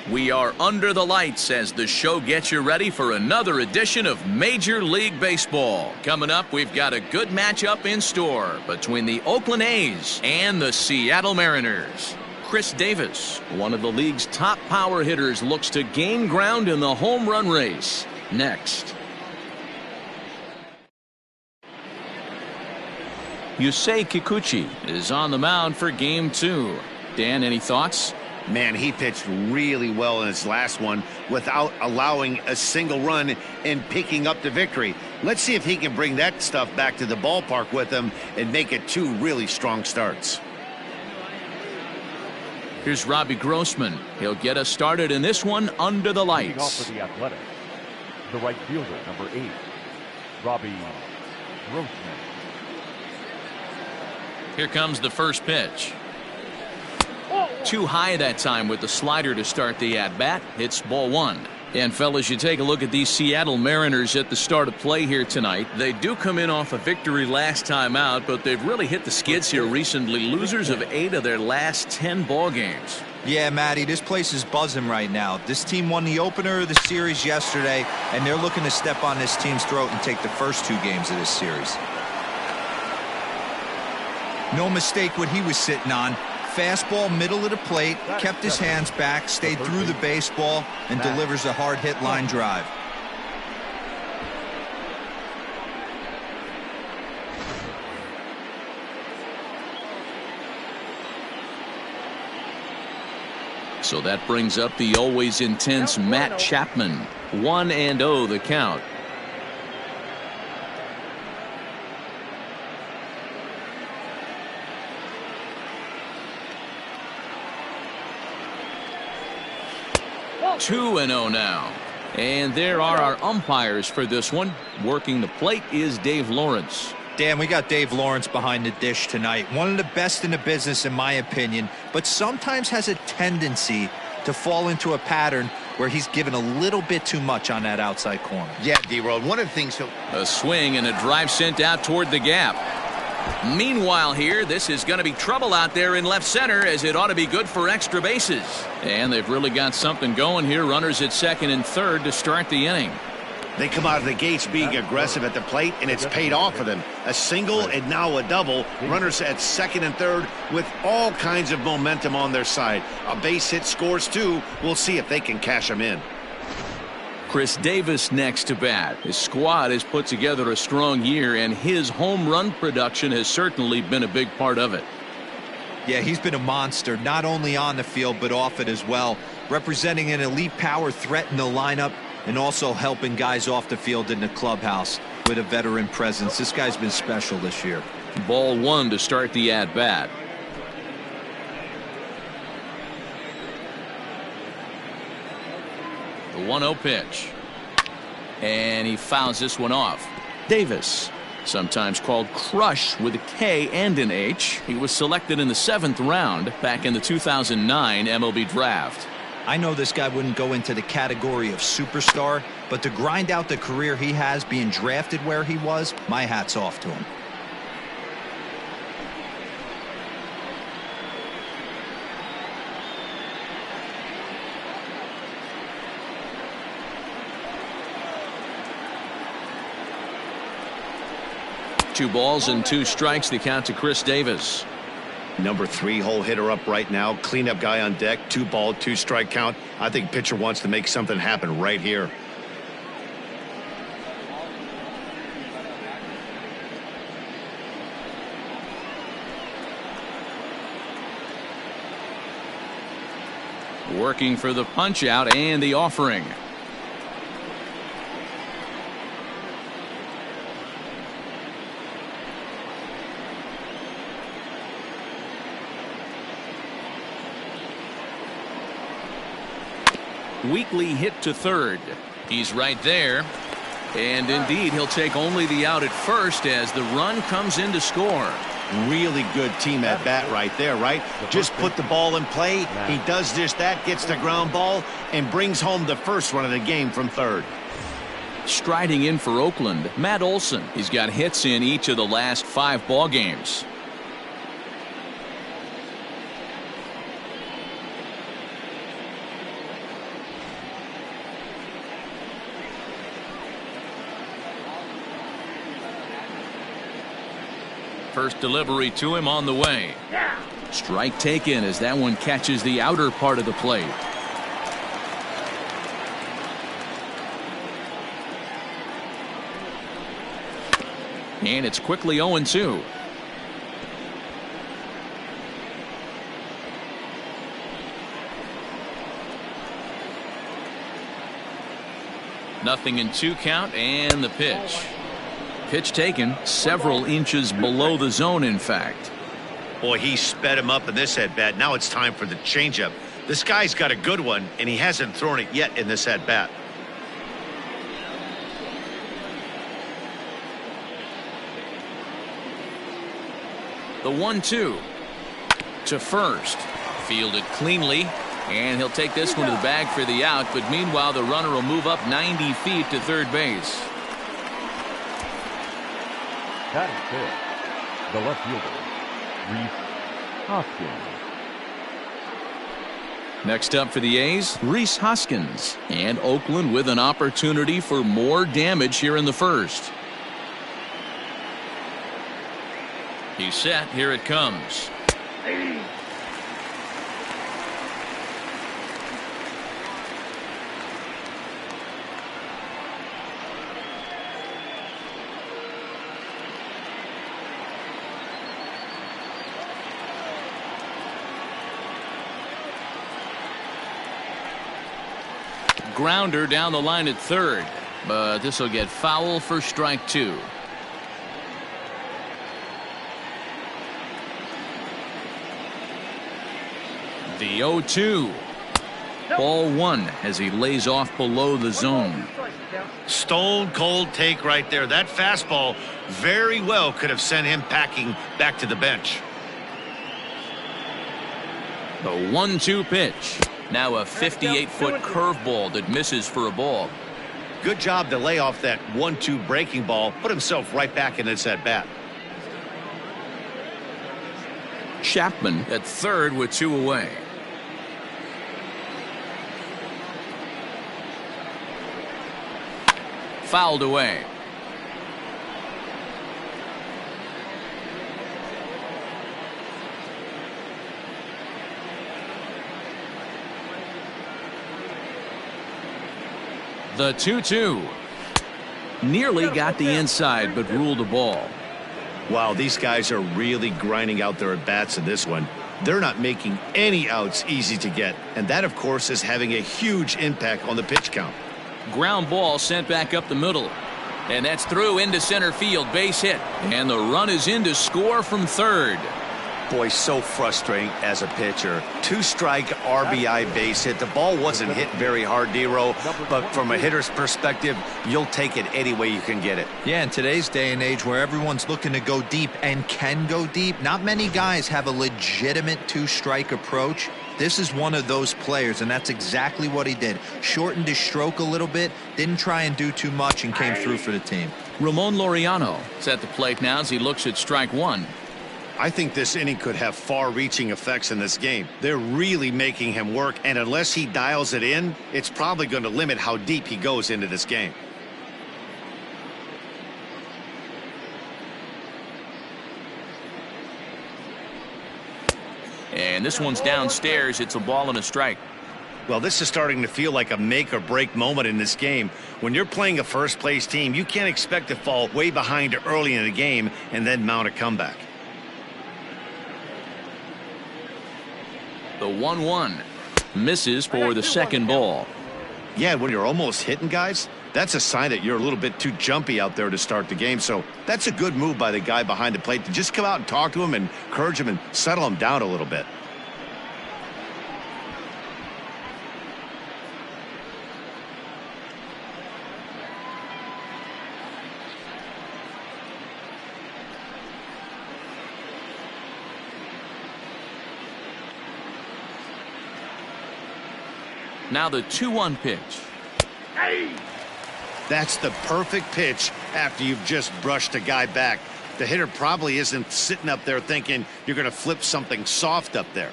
We are under the lights as the show gets you ready for another edition of Major League Baseball. Coming up, we've got a good matchup in store between the Oakland A's and the Seattle Mariners. Chris Davis, one of the league's top power hitters, looks to gain ground in the home run race. Next. Yusei Kikuchi is on the mound for Game 2. Dan, any thoughts? Man, he pitched really well in his last one without allowing a single run and picking up the victory. Let's see if he can bring that stuff back to the ballpark with him and make it 2 really strong starts. Here's Robbie Grossman. He'll get us started in this one under the lights. Off for the Athletics, the right fielder, number 8, Robbie Grossman. Here comes the first pitch. Too high that time with the slider to start the at-bat. Hits ball 1. And fellas, you take a look at these Seattle Mariners at the start of play here tonight. They do come in off a victory last time out, but they've really hit the skids here recently. Losers of 8 of their last 10 ball games. Yeah, Matty, this place is buzzing right now. This team won the opener of the series yesterday, and they're looking to step on this team's throat and take the first 2 games of this series. No mistake what he was sitting on. Fastball, middle of the plate, kept his hands back, stayed through the baseball, and delivers a hard hit line drive. So that brings up the always intense Matt Chapman. 1-0 the count. Two and 0 now. And there are our umpires for this one. Working the plate is Dave Lawrence. Dan, we got Dave Lawrence behind the dish tonight. One of the best in the business, in my opinion, but sometimes has a tendency to fall into a pattern where he's given a little bit too much on that outside corner. Yeah, D-Road, one of the things a swing and a drive sent out toward the gap. Meanwhile here, this is going to be trouble out there in left center, as it ought to be good for extra bases. And they've really got something going here. Runners at second and third to start the inning. They come out of the gates being aggressive at the plate, and it's paid off for them. A single and now a double. Runners at second and third with all kinds of momentum on their side. A base hit scores 2. We'll see if they can cash them in. Chris Davis next to bat. His squad has put together a strong year, and his home run production has certainly been a big part of it. Yeah, he's been a monster, not only on the field but off it as well, representing an elite power threat in the lineup and also helping guys off the field in the clubhouse with a veteran presence. This guy's been special this year. Ball 1 to start the at-bat. The 1-0 pitch. And he fouls this one off. Davis, sometimes called Crush with a K and an H. He was selected in the 7th round back in the 2009 MLB draft. I know this guy wouldn't go into the category of superstar, but to grind out the career he has being drafted where he was, my hat's off to him. Two balls and 2 strikes, the count to Chris Davis. Number 3 hole hitter up right now. Cleanup guy on deck. 2 ball, 2 strike count. I think pitcher wants to make something happen right here. Working for the punch out and the offering. Weekly hit to third. He's right there. And indeed, he'll take only the out at first as the run comes in to score. Really good team at bat right there, right? Just put the ball in play. He does just that, gets the ground ball, and brings home the first run of the game from third. Striding in for Oakland, Matt Olson. He's got hits in each of the last 5 ball games. First delivery to him on the way. Strike taken as that one catches the outer part of the plate. And it's quickly 0-2. Nothing in 2 count, and the pitch. Pitch taken several inches below the zone, in fact. Boy, he sped him up in this at-bat. Now it's time for the changeup. This guy's got a good one, and he hasn't thrown it yet in this at-bat. The 1-2 to first. Fielded cleanly, and he'll take this one to the bag for the out, but meanwhile the runner will move up 90 feet to third base. Batting fifth, the left fielder, Reese Hoskins. Next up for the A's, Reese Hoskins, and Oakland with an opportunity for more damage here in the first. He's set. Here it comes. Grounder down the line at third, but this will get foul for strike 2. The 0-2. Ball 1 as he lays off below the zone. Stone cold take right there. That fastball very well could have sent him packing back to the bench. The 1-2 pitch. Now a 58-foot curveball that misses for a ball. Good job to lay off that 1-2 breaking ball. Put himself right back in this at bat. Chapman at third with 2 away. Fouled away. The 2-2. Nearly got the inside, but ruled a ball. Wow, these guys are really grinding out their at-bats in this one. They're not making any outs easy to get, and that, of course, is having a huge impact on the pitch count. Ground ball sent back up the middle. And that's through into center field. Base hit. And the run is in to score from third. Boy, so frustrating as a pitcher. 2-strike RBI base hit. The ball wasn't hit very hard, D-Row, but from a hitter's perspective, you'll take it any way you can get it. Yeah, in today's day and age where everyone's looking to go deep and can go deep, not many guys have a legitimate 2-strike approach. This is one of those players, and that's exactly what he did. Shortened his stroke a little bit, didn't try and do too much, and came through for the team. Ramon Laureano is at the plate now as he looks at strike 1. I think this inning could have far-reaching effects in this game. They're really making him work, and unless he dials it in, it's probably going to limit how deep he goes into this game. And this one's downstairs. It's a ball and a strike. Well, this is starting to feel like a make-or-break moment in this game. When you're playing a first-place team, you can't expect to fall way behind early in the game and then mount a comeback. The 1-1 misses for the second ball. Yeah, when you're almost hitting guys, that's a sign that you're a little bit too jumpy out there to start the game. So that's a good move by the guy behind the plate to just come out and talk to him and encourage him and settle him down a little bit. Now the 2-1 pitch. That's the perfect pitch after you've just brushed a guy back. The hitter probably isn't sitting up there thinking you're going to flip something soft up there.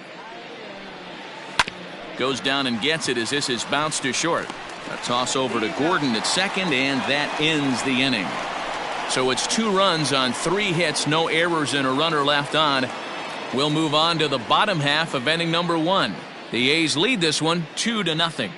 Goes down and gets it as this is bounced to short. A toss over to Gordon at second, and that ends the inning. So it's 2 runs on 3 hits, no errors, and a runner left on. We'll move on to the bottom half of inning number 1. The A's lead this one 2-0.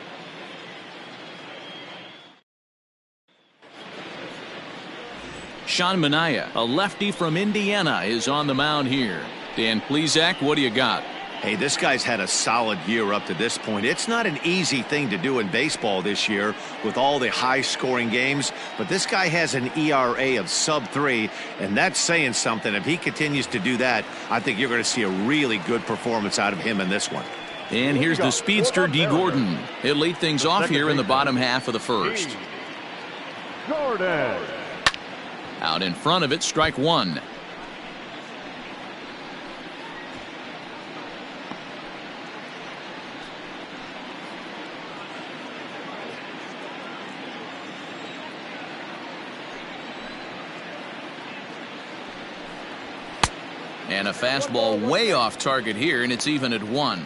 Sean Manaea, a lefty from Indiana, is on the mound here. Dan Plesac, what do you got? Hey, this guy's had a solid year up to this point. It's not an easy thing to do in baseball this year with all the high-scoring games, but this guy has an ERA of sub-3, and that's saying something. If he continues to do that, I think you're going to see a really good performance out of him in this one. And here's the speedster, D. Gordon. He'll lead things off here in the bottom half of the first. Gordon. Out in front of it, strike 1. And a fastball way off target here, and it's even at 1.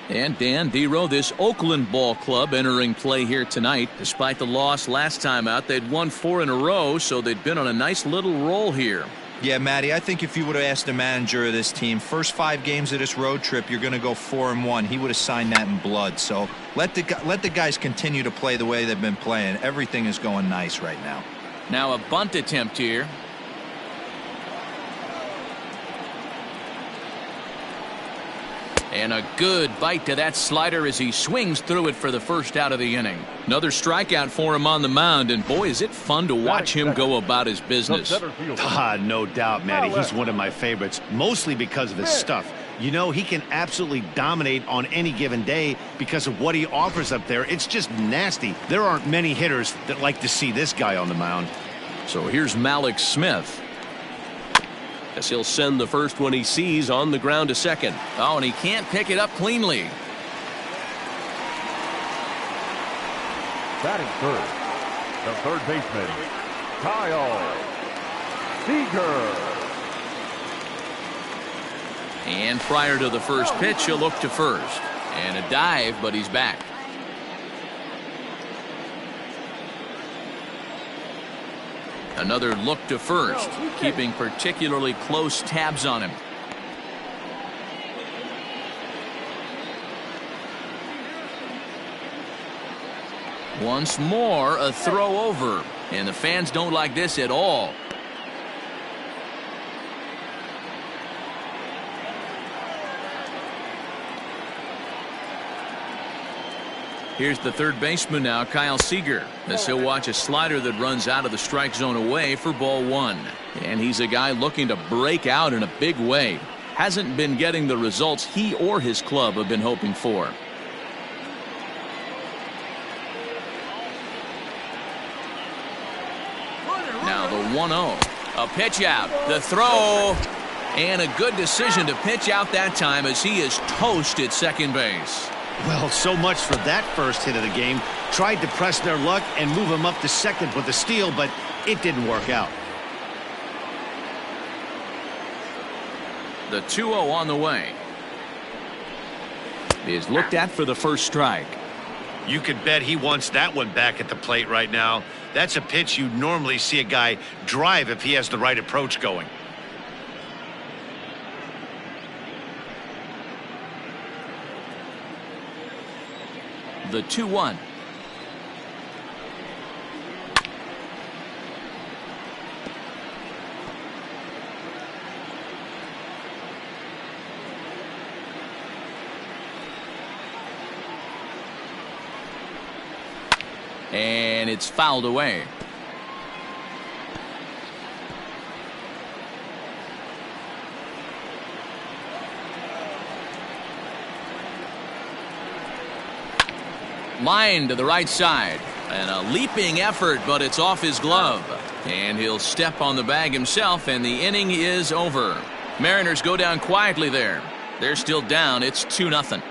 And Dan Dero, this Oakland ball club entering play here tonight. Despite the loss last time out, they'd won 4 in a row, so they'd been on a nice little roll here. Yeah, Matty, I think if you would have asked the manager of this team, first 5 games of this road trip, you're going to go 4-1. He would have signed that in blood. So let the guys continue to play the way they've been playing. Everything is going nice right now. Now a bunt attempt here. And a good bite to that slider as he swings through it for the first out of the inning. Another strikeout for him on the mound, and boy, is it fun to watch him go about his business. No doubt, Matty. He's one of my favorites, mostly because of his stuff. You know, he can absolutely dominate on any given day because of what he offers up there. It's just nasty. There aren't many hitters that like to see this guy on the mound. So here's Malik Smith. As he'll send the first one he sees on the ground to second. Oh, and he can't pick it up cleanly. Batting third, the third baseman, Kyle Seeger. And prior to the first pitch, he'll look to first. And a dive, but he's back. Another look to first, keeping particularly close tabs on him. Once more, a throw over, and the fans don't like this at all. Here's the third baseman now, Kyle Seeger, as he'll watch a slider that runs out of the strike zone away for ball 1. And he's a guy looking to break out in a big way. Hasn't been getting the results he or his club have been hoping for. Now the 1-0. A pitch out. The throw. And a good decision to pitch out that time as he is toast at second base. Well, so much for that first hit of the game. Tried to press their luck and move him up to second with a steal, but it didn't work out. The 2-0 on the way. Is looked at for the first strike. You could bet he wants that one back at the plate right now. That's a pitch you normally see a guy drive if he has the right approach going. The 2-1. And it's fouled away. Line to the right side, and a leaping effort, but it's off his glove, and he'll step on the bag himself, and the inning is over. Mariners go down quietly there. They're still down. It's 2-0.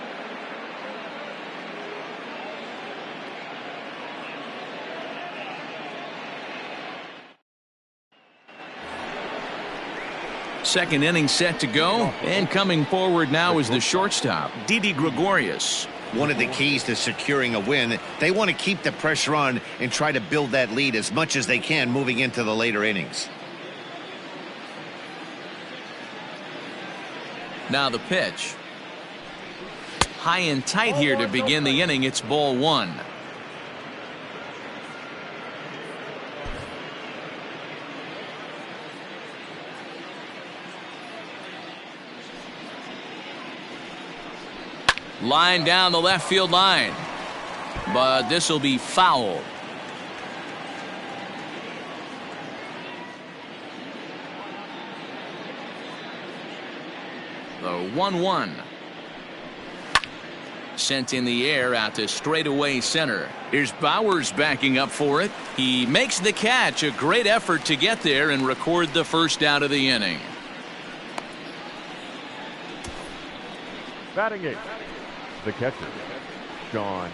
Second inning set to go, and coming forward now is the shortstop, Didi Gregorius. One of the keys to securing a win, they want to keep the pressure on and try to build that lead as much as they can moving into the later innings. Now the pitch. High and tight here to begin the inning. It's ball one. Line down the left field line, but this will be foul. The 1-1. Sent in the air out to straightaway center. Here's Bowers backing up for it. He makes the catch. A great effort to get there and record the first out of the inning. Batting eighth, the catcher, Shawn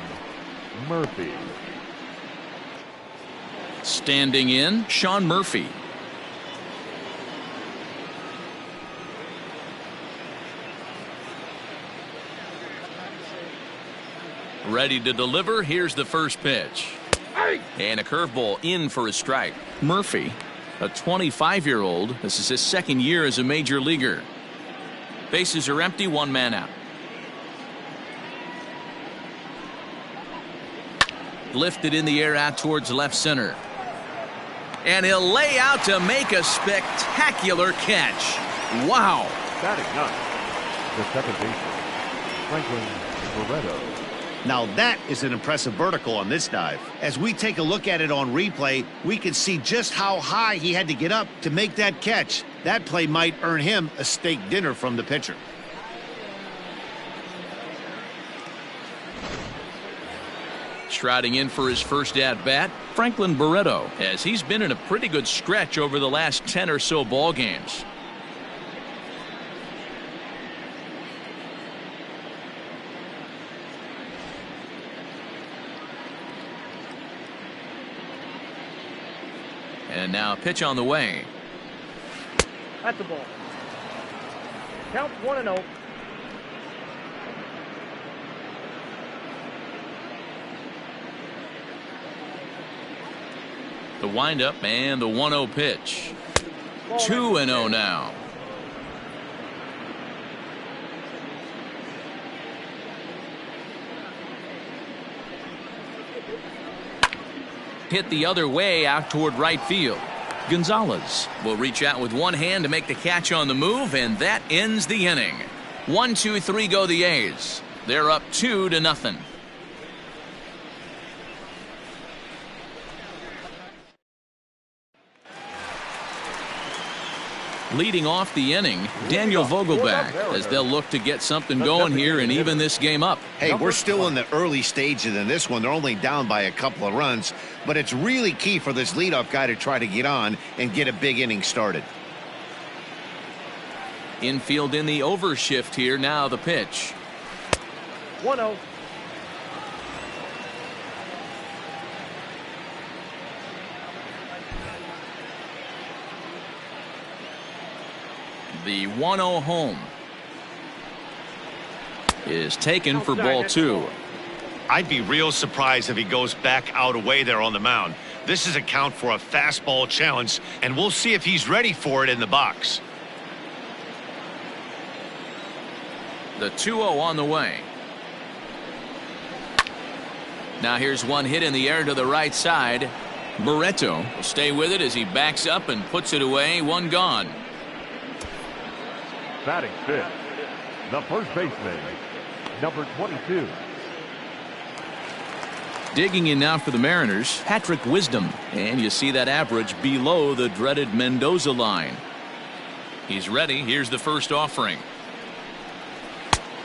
Murphy. Standing in, Shawn Murphy. Ready to deliver. Here's the first pitch. And a curveball in for a strike. Murphy, a 25-year-old. This is his second year as a major leaguer. Bases are empty, one man out. Lifted in the air out towards left center. And he'll lay out to make a spectacular catch. Wow. Batting ninth, the second baseman, Barretto. Now that is an impressive vertical on this dive. As we take a look at it on replay, we can see just how high he had to get up to make that catch. That play might earn him a steak dinner from the pitcher. Striding in for his first at-bat, Franklin Barretto, as he's been in a pretty good stretch over the last 10 or so ball games. And now a pitch on the way. That's the ball. Count 1-0. The windup and the 1-0 pitch. 2-0 now. Hit the other way out toward right field. Gonzalez will reach out with one hand to make the catch on the move, and that ends the inning. 1-2-3 go the A's. They're up 2-0. Leading off the inning, Daniel Vogelback, as they'll look to get something going here and even this game up. Hey, we're still in the early stages in this one. They're only down by a couple of runs, but it's really key for this leadoff guy to try to get on and get a big inning started. Infield in the overshift here. Now the pitch. 1-0. The 1-0 home is taken for ball two. I'd be real surprised if he goes back out away there on the mound. This is a count for a fastball challenge, and we'll see if he's ready for it in the box. The 2-0 on the way. Now here's one hit in the air to the right side. Barretto will stay with it as he backs up and puts it away. One gone. Batting fifth, the first baseman, number 22. Digging in now for the Mariners, Patrick Wisdom. And you see that average below the dreaded Mendoza line. He's ready. Here's the first offering.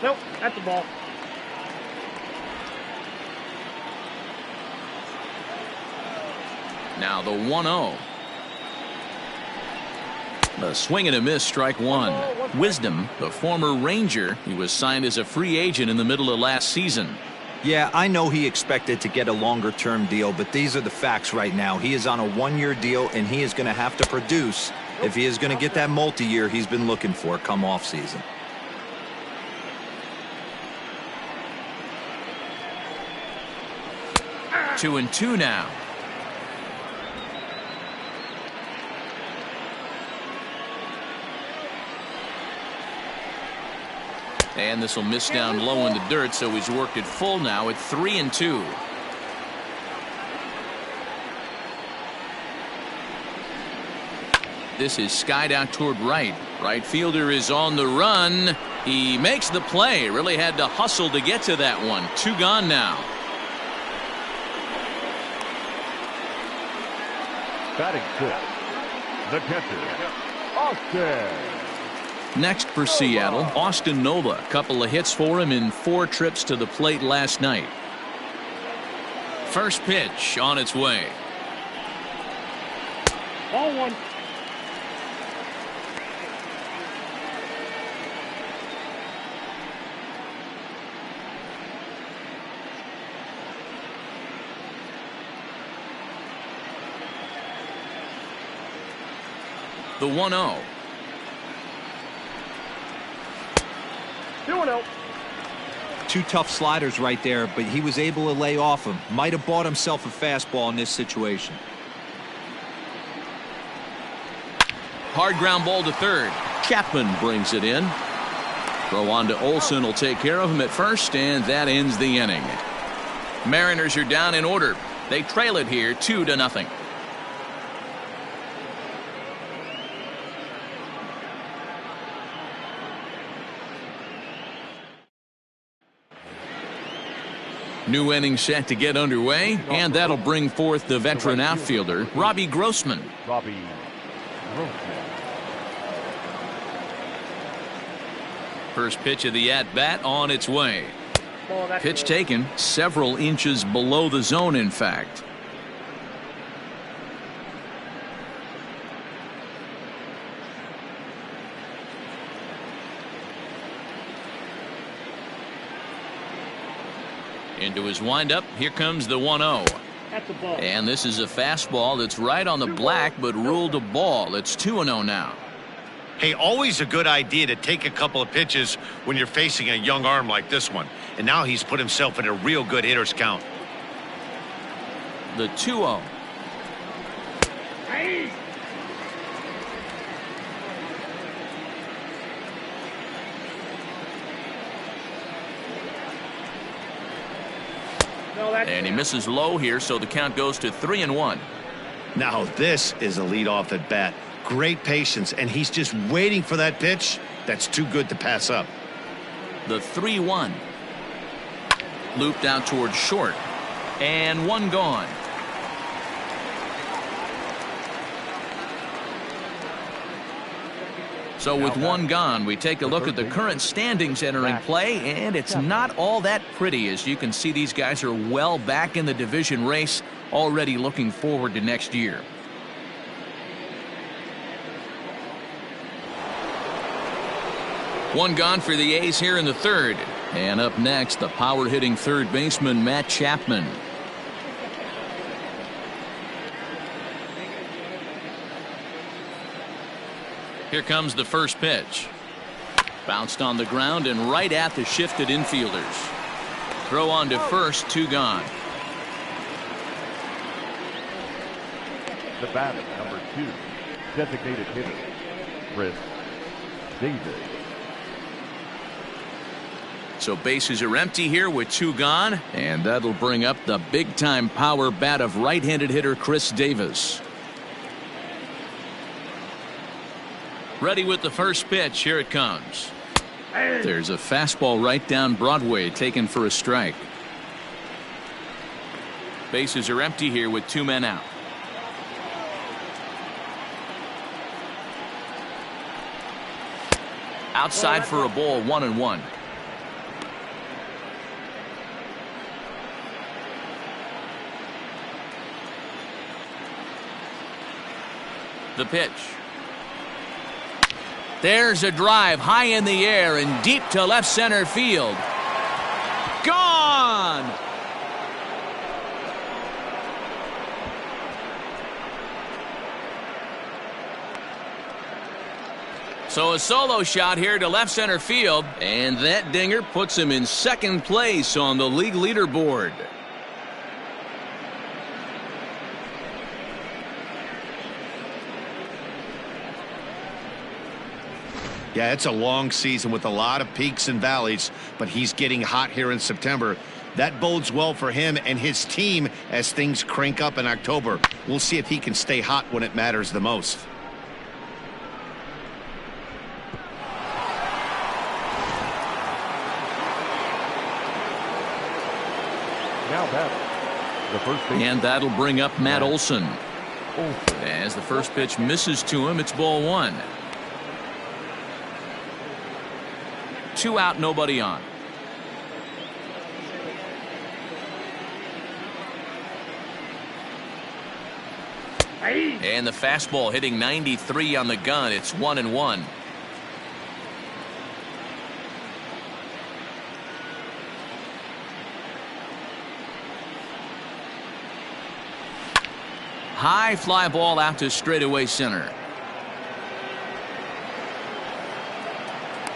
Nope, that's the ball. Now the 1-0. A swing and a miss, strike one. Wisdom, the former Ranger, he was signed as a free agent in the middle of last season. Yeah, I know he expected to get a longer-term deal, but these are the facts right now. He is on a one-year deal, and he is going to have to produce if he is going to get that multi-year he's been looking for come off season. Two and two now. And this will miss down low in the dirt, so he's worked it full now at 3-2. This is skied out toward right. Right fielder is on the run. He makes the play. Really had to hustle to get to that one. 2 gone now. Batting 6, the catcher, Austin. Next for Seattle, Austin Nova. A couple of hits for him in 4 trips to the plate last night. First pitch on its way. Ball 1. The 1-0. 2-0. 2 tough sliders right there, but he was able to lay off him. Might have bought himself a fastball in this situation. Hard ground ball to third. Chapman brings it in. Throw on to Olson will take care of him at first, and that ends the inning. Mariners are down in order. They trail it here 2-0. New inning set to get underway, and that'll bring forth the veteran outfielder, Robbie Grossman. Robbie Grossman. First pitch of the at-bat on its way. Ball, that's Pitch good. taken several inches below the zone, in fact. Into his windup, here comes the 1-0. That's a ball. And this is a fastball that's right on the black, but ruled a ball. It's 2-0 now. Hey, always a good idea to take a couple of pitches when you're facing a young arm like this one. And now he's put himself in a real good hitter's count. The 2-0. Hey. No, that's And he misses low here, so the count goes to 3-1. Now this is a leadoff at bat. Great patience, and he's just waiting for that pitch. That's too good to pass up. The 3-1. Looped out towards short. And 1 gone. So with 1 gone, we take a look at the current standings entering play, and it's not all that pretty. As you can see, these guys are well back in the division race, already looking forward to next year. One gone for the A's here in the third. And up next, the power-hitting third baseman, Matt Chapman. Here comes the first pitch. Bounced on the ground and right at the shifted infielders. Throw on to first, 2 gone. The batter, number 2, designated hitter, Reese Hoskins. So bases are empty here with 2 gone, and that'll bring up the big-time power bat of right-handed hitter Chris Davis. Ready with the first pitch. Here it comes. There's a fastball right down Broadway, taken for a strike. Bases are empty here with 2 men out. Outside for a ball, 1-1. The pitch. There's a drive high in the air and deep to left center field. Gone! So a solo shot here to left center field, and that dinger puts him in second place on the league leaderboard. Yeah, it's a long season with a lot of peaks and valleys, but he's getting hot here in September. That bodes well for him and his team as things crank up in October. We'll see if he can stay hot when it matters the most. Now batting, the first baseman. And that'll bring up Matt Olson. As the first pitch misses to him, it's ball 1. 2 out, nobody on. And the fastball hitting 93 on the gun. It's 1-1. High fly ball out to straightaway center.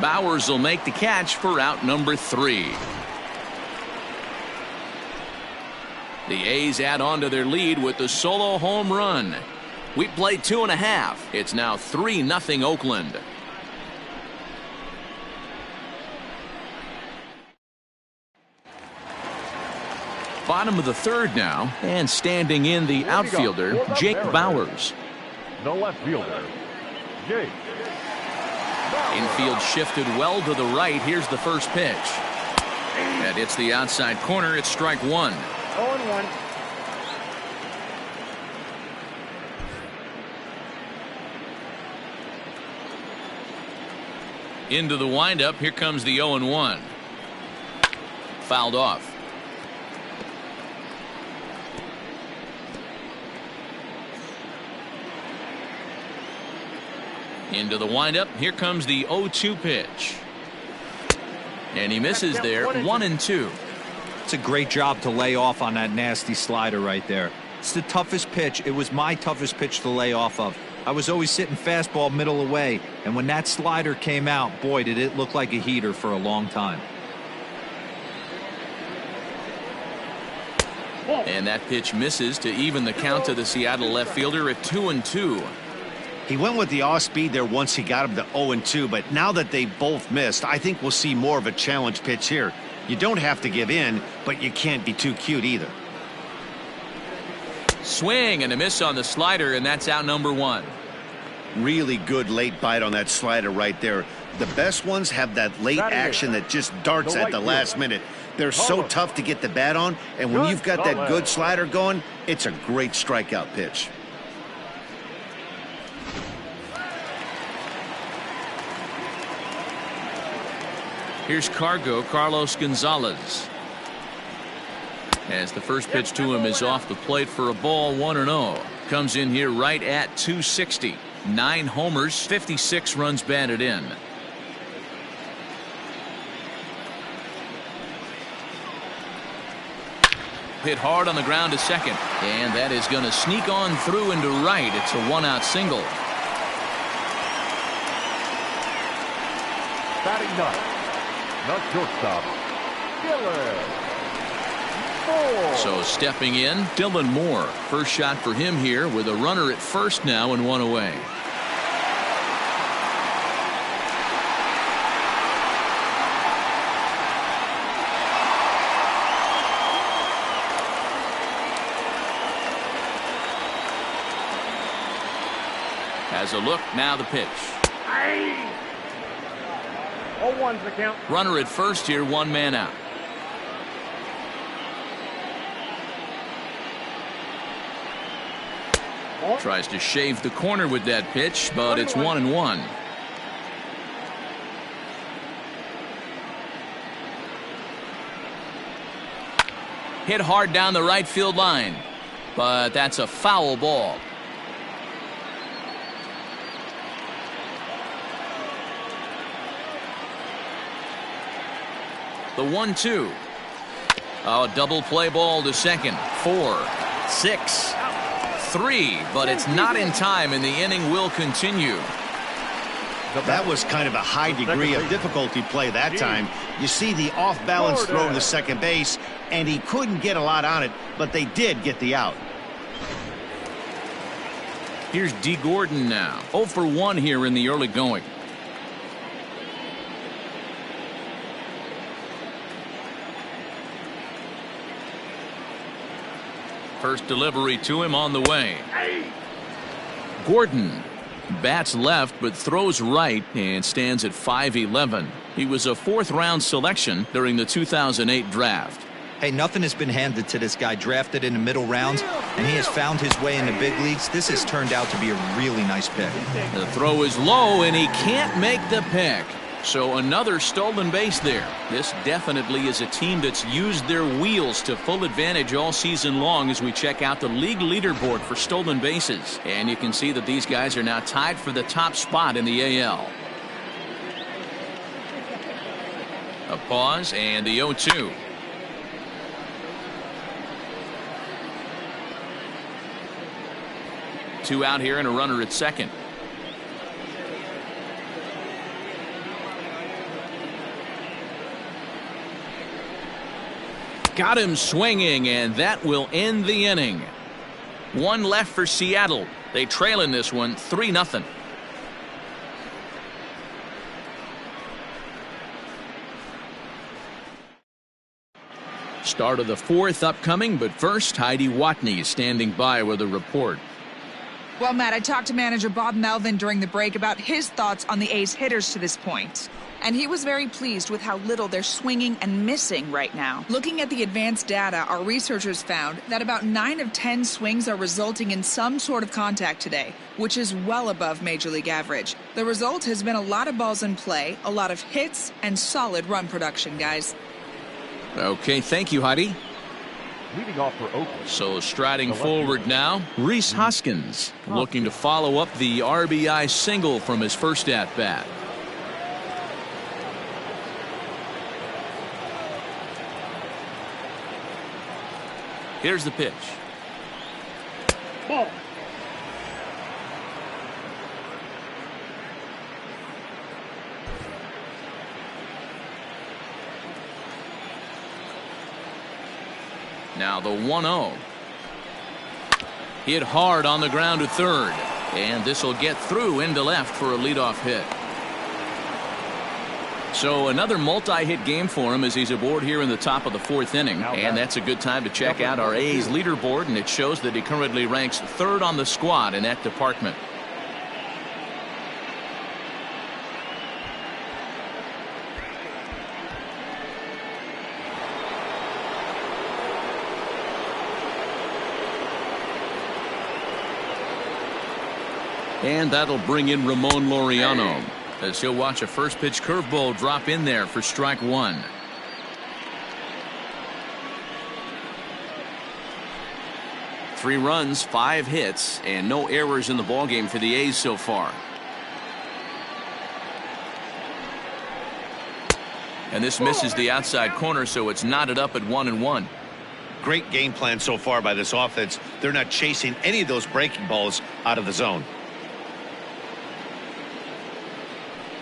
Bowers will make the catch for out number 3. The A's add on to their lead with the solo home run. We played 2.5. It's now 3-0 Oakland. Bottom of the 3rd now, and standing in the outfielder, Jake Bowers. The left fielder, Jake. Infield shifted well to the right. Here's the first pitch. That hits the outside corner. It's strike 1. 0-1. Into the windup. Here comes the 0-1. Fouled off. Into the windup. Here comes the 0-2 pitch. And he misses there. 1-2. It's a great job to lay off on that nasty slider right there. It's the toughest pitch. It was my toughest pitch to lay off of. I was always sitting fastball middle away, and when that slider came out, boy, did it look like a heater for a long time. And that pitch misses to even the count to the Seattle left fielder at 2-2. He went with the off speed there once he got him to 0-2, but now that they both missed, I think we'll see more of a challenge pitch here. You don't have to give in, but you can't be too cute either. Swing and a miss on the slider, and that's out number 1. Really good late bite on that slider right there. The best ones have that late action that just darts at the last minute. They're so tough to get the bat on, and when you've got that good slider going, it's a great strikeout pitch. Here's Carlos Gonzalez. As the first pitch to him is off the plate for a ball, 1-0. Comes in here right at 260. 9 homers, 56 runs batted in. Hit hard on the ground to second. And that is going to sneak on through into right. It's a 1-out single. Batting ninth, the shortstop, Callas. So stepping in, Dylan Moore. First shot for him here with a runner at first now and 1 away. Has a look, now the pitch. 0-1's the count. Runner at first here, 1 man out. Tries to shave the corner with that pitch, but it's 1-1. Hit hard down the right field line, but that's a foul ball. The 1-2. Oh, double play ball to second. 4, 6, 3, but it's not in time, and the inning will continue. That was kind of a high degree of difficulty play that time. You see the off-balance throw to second base, and he couldn't get a lot on it, but they did get the out. Here's D. Gordon now. 0 for 1 here in the early going. First delivery to him on the way. Gordon bats left but throws right and stands at 5'11". He was a 4th-round selection during the 2008 draft. Hey, nothing has been handed to this guy. Drafted in the middle rounds, and he has found his way in the big leagues. This has turned out to be a really nice pick. The throw is low, and he can't make the pick. So another stolen base there. This definitely is a team that's used their wheels to full advantage all season long as we check out the league leaderboard for stolen bases. And you can see that these guys are now tied for the top spot in the AL. A pause and the 0-2. Two out here and a runner at second. Got him swinging, and that will end the inning. One left for Seattle. They trail in this one 3-0. Start of the 4th upcoming, but first Heidi Watney standing by with a report. Well, Matt, I talked to manager Bob Melvin during the break about his thoughts on the A's hitters to this point. And he was very pleased with how little they're swinging and missing right now. Looking at the advanced data, our researchers found that about 9 of 10 swings are resulting in some sort of contact today, which is well above Major League average. The result has been a lot of balls in play, a lot of hits, and solid run production, guys. Okay, thank you, Heidi. Leading off for Oakland. So striding forward now, Reese Hoskins looking to follow up the RBI single from his first at-bat. Here's the pitch. Ball. Now the 1-0. Hit hard on the ground to third. And this will get through into left for a leadoff hit. So another multi-hit game for him as he's aboard here in the top of the 4th inning. And that's a good time to check out our A's leaderboard, and it shows that he currently ranks 3rd on the squad in that department. And that'll bring in Ramon Laureano as he'll watch a first pitch curveball drop in there for strike 1. Three runs, 5 hits, and no errors in the ballgame for the A's so far. And this misses the outside corner, so it's knotted up at 1-1. Great game plan so far by this offense. They're not chasing any of those breaking balls out of the zone.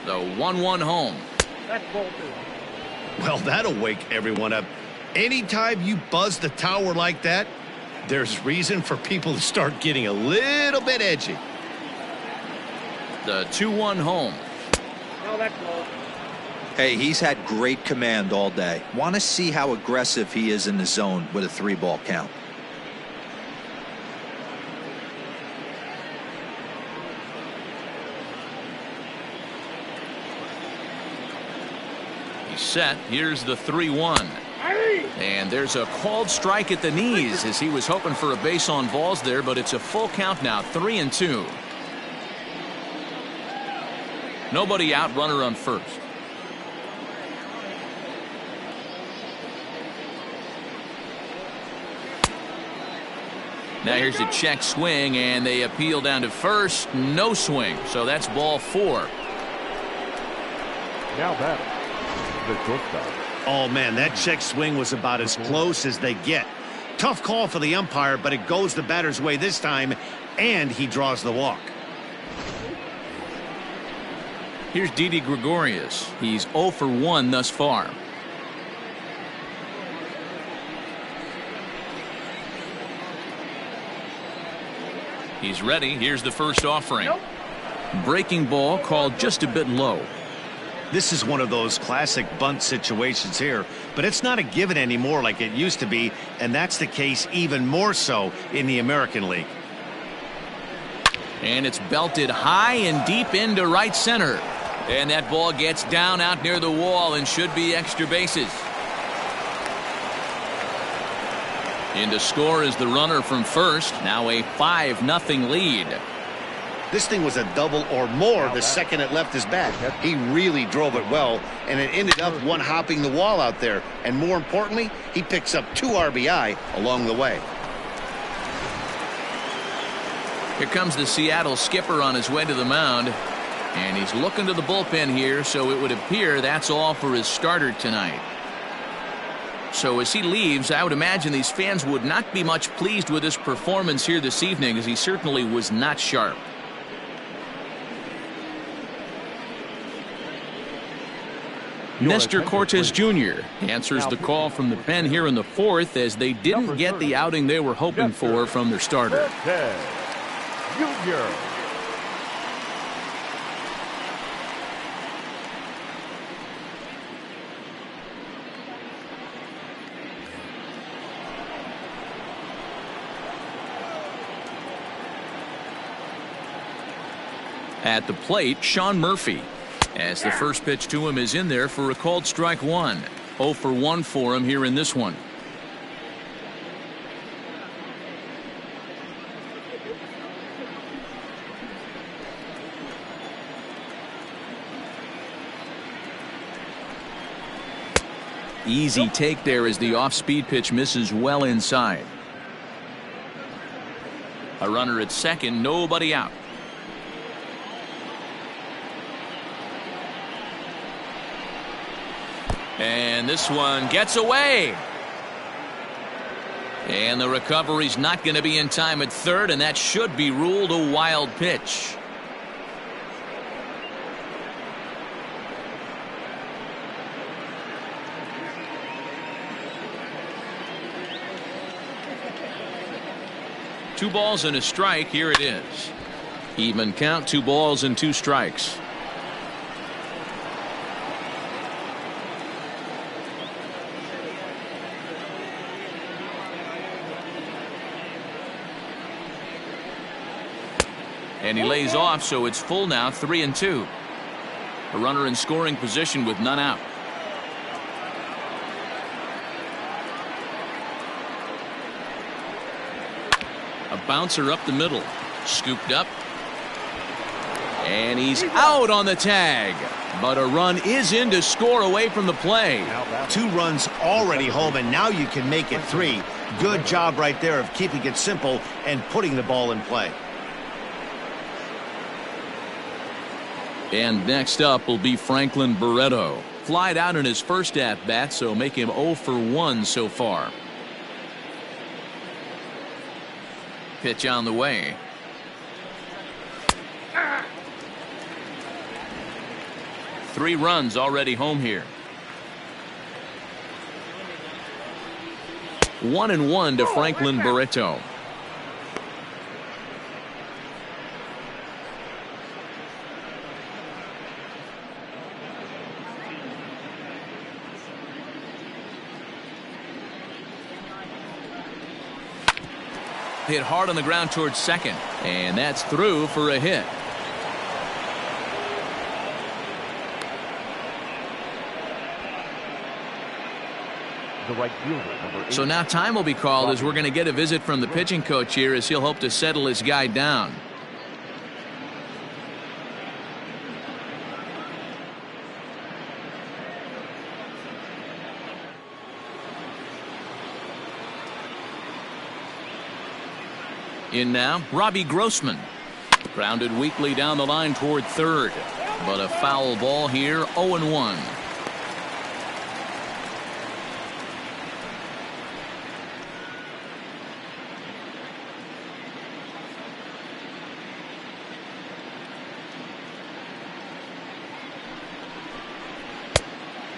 The 1-1 home. That's ball 2. Well, that'll wake everyone up. Anytime you buzz the tower like that, there's reason for people to start getting a little bit edgy. The 2-1 home. No, that's ball. Hey, he's had great command all day. Want to see how aggressive he is in the zone with a 3-ball count. He's set. Here's the 3-1. And there's a called strike at the knees as he was hoping for a base on balls there, but it's a full count now, 3-2. Nobody out, runner on first. Now here's a check swing, and they appeal down to first. No swing, so that's ball 4. Now batting, the shortstop. Oh, man, that check swing was about as close as they get. Tough call for the umpire, but it goes the batter's way this time, and he draws the walk. Here's Didi Gregorius. He's 0 for 1 thus far. He's ready. Here's the first offering. Breaking ball called just a bit low. This is one of those classic bunt situations here, but it's not a given anymore like it used to be, and that's the case even more so in the American League. And it's belted high and deep into right center. And that ball gets down out near the wall and should be extra bases. In to score is the runner from first. Now a 5-0 lead. This thing was a double or more the second it left his bat. He really drove it well, and it ended up one-hopping the wall out there. And more importantly, he picks up 2 RBI along the way. Here comes the Seattle skipper on his way to the mound. And he's looking to the bullpen here, so it would appear that's all for his starter tonight. So as he leaves, I would imagine these fans would not be much pleased with his performance here this evening, as he certainly was not sharp. Nestor Cortes Jr. answers the call from the pen here in the 4th, as they didn't get the outing they were hoping for from their starter. Jr. At the plate, Shawn Murphy, as the first pitch to him is in there for a called strike 1. 0 for 1 for him here in this one. Easy take there as the off-speed pitch misses well inside. A runner at second, nobody out. And this one gets away. And the recovery's not going to be in time at third, and that should be ruled a wild pitch. Two balls and a strike. Here it is. Even count, 2 balls and 2 strikes. And he lays off, so it's full now, 3-2. A runner in scoring position with none out. A bouncer up the middle, scooped up, and he's out on the tag. But a run is in to score away from the play. 2 runs already home, and now you can make it 3. Good job right there of keeping it simple and putting the ball in play. And next up will be Franklin Barretto. Flied out in his first at-bat, so make him 0 for 1 so far. Pitch on the way. Three runs already home here. 1-1 to Franklin Barretto. Hit hard on the ground towards second, and that's through for a hit. The right fielder, number 8. So now time will be called, as we're going to get a visit from the pitching coach here, as he'll hope to settle his guy down. In now, Robbie Grossman. Grounded weakly down the line toward third. But a foul ball here, 0-1.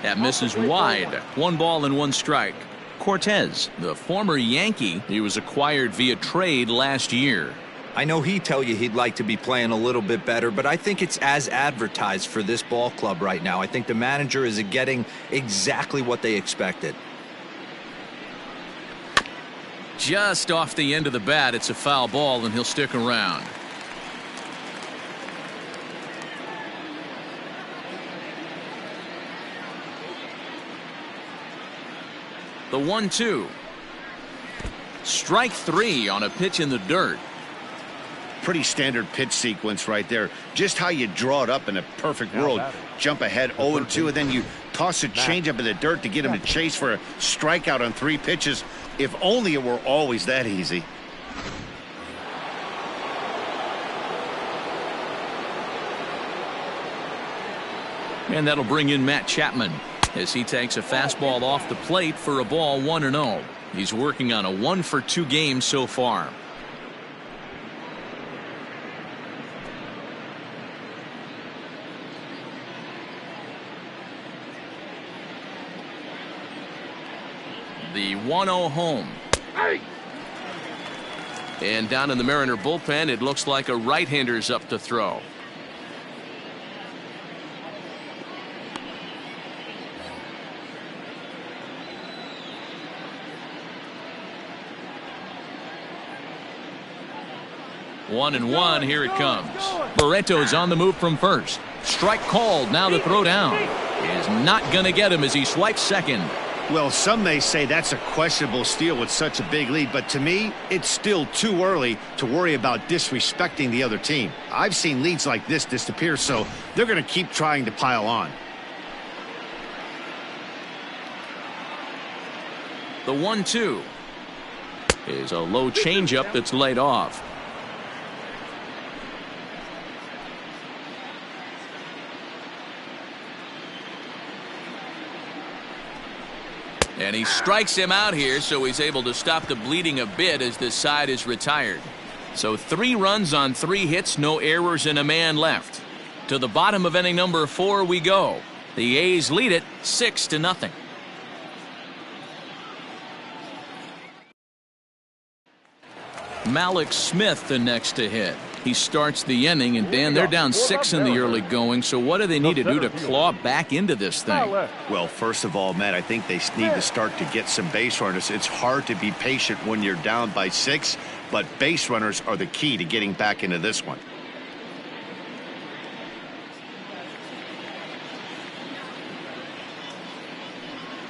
That misses wide. 1 ball and 1 strike. Cortes, the former Yankee, he was acquired via trade last year. I know he'd tell you he'd like to be playing a little bit better, but I think it's as advertised for this ball club right now. I think the manager is getting exactly what they expected. Just off the end of the bat, it's a foul ball, and he'll stick around. The 1-2. Strike 3 on a pitch in the dirt. Pretty standard pitch sequence right there. Just how you draw it up in a perfect world. Jump ahead 0-2, and then you toss a changeup in the dirt to get him to chase for a strikeout on 3 pitches. If only it were always that easy. And that'll bring in Matt Chapman as he takes a fastball off the plate for a ball 1-0. He's working on a 1-for-2 game so far. The 1-0 home. And down in the Mariner bullpen, it looks like a right-hander's up to throw. One and one, here it comes. Barretto's on the move from first. Strike called, now the throw down. Is not going to get him as he swipes second. Well, some may say that's a questionable steal with such a big lead, but to me, it's still too early to worry about disrespecting the other team. I've seen leads like this disappear, so they're going to keep trying to pile on. The 1-2 is a low changeup that's laid off. And he strikes him out here, so he's able to stop the bleeding a bit as this side is retired. So 3 runs on 3 hits, no errors, and a man left. To the bottom of inning number 4 we go. The A's lead it 6-0. Malik Smith the next to hit. He starts the inning, and Dan, they're down 6 in the early going, so what do they need to do to claw back into this thing? Well, first of all, Matt, I think they need to start to get some base runners. It's hard to be patient when you're down by 6, but base runners are the key to getting back into this one.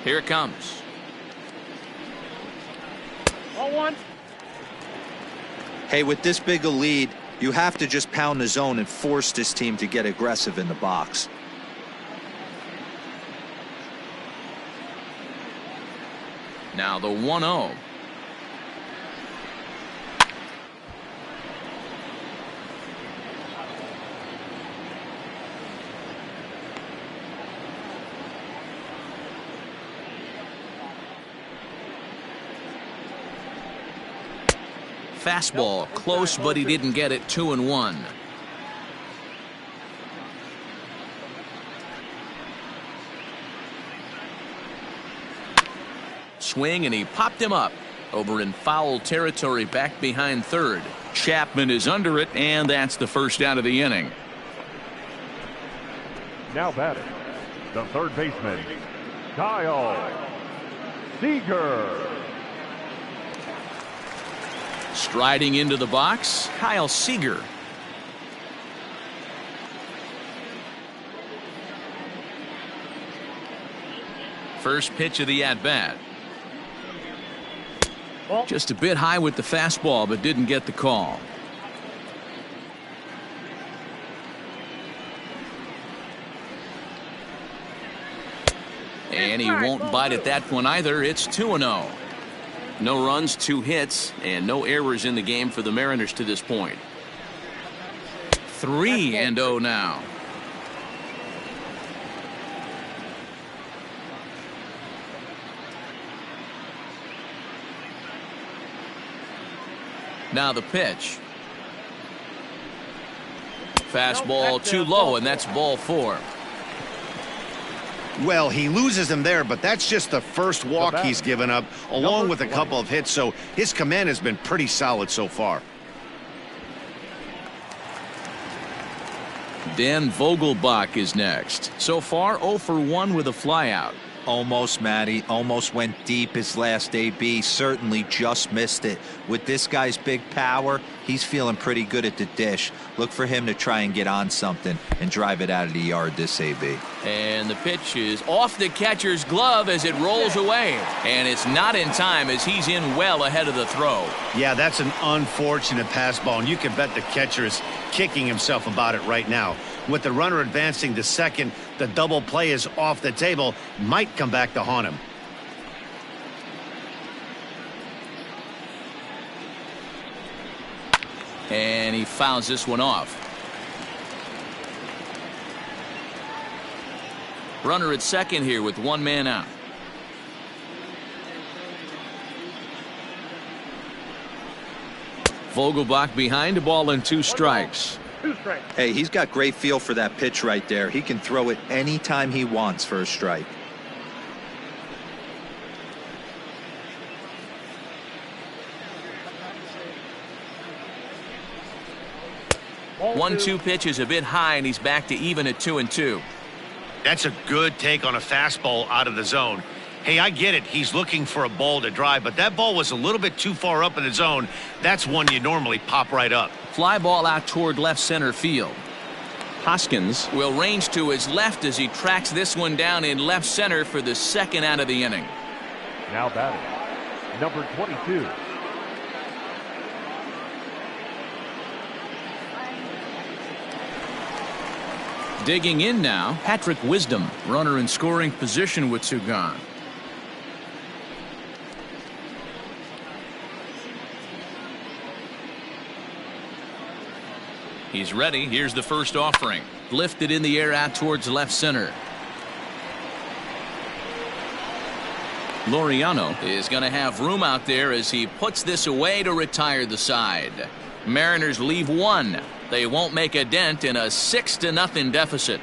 Here it comes. 0-1. Hey, with this big a lead, you have to just pound the zone and force this team to get aggressive in the box. Now the 1-0. Fastball close, but he didn't get it. 2-1. Swing, and he popped him up over in foul territory back behind third. Chapman is under it, and that's the first out of the inning. Now batting, the third baseman, Kyle Seeger. Striding into the box, Kyle Seeger. First pitch of the at-bat. Just a bit high with the fastball, but didn't get the call. And he won't bite at that one either. It's 2-0. No runs, 2 hits, and no errors in the game for the Mariners to this point. 3-0 now. Now the pitch. Fastball too low, and that's ball 4. Well, he loses him there, but that's just the first walk he's given up, along with a couple of hits, so his command has been pretty solid so far. Dan Vogelbach is next. So far, 0 for 1 with a flyout. Almost, Matty. Almost went deep his last AB. Certainly just missed it. With this guy's big power, he's feeling pretty good at the dish. Look for him to try and get on something and drive it out of the yard this AB. And the pitch is off the catcher's glove as it rolls away. And it's not in time as he's in well ahead of the throw. Yeah, that's an unfortunate pass ball, and you can bet the catcher is kicking himself about it right now. With the runner advancing to second, the double play is off the table. Might come back to haunt him. And he fouls this one off. Runner at second here with 1 man out. Vogelbach behind, a ball and 2 strikes. 2 strikes. Hey, he's got great feel for that pitch right there. He can throw it anytime he wants for a strike. Ball 1-2 pitch is a bit high, and he's back to even at 2-2. That's a good take on a fastball out of the zone. Hey, I get it. He's looking for a ball to drive, but that ball was a little bit too far up in the zone. That's one you normally pop right up. Fly ball out toward left center field. Hoskins will range to his left as he tracks this one down in left center for the 2nd out of the inning. Now batting, number 22. Digging in now, Patrick Wisdom, runner in scoring position with 2 gone. He's ready. Here's the first offering. Lifted in the air out towards left center. Laureano is going to have room out there as he puts this away to retire the side. Mariners leave 1. They won't make a dent in a 6-0 deficit.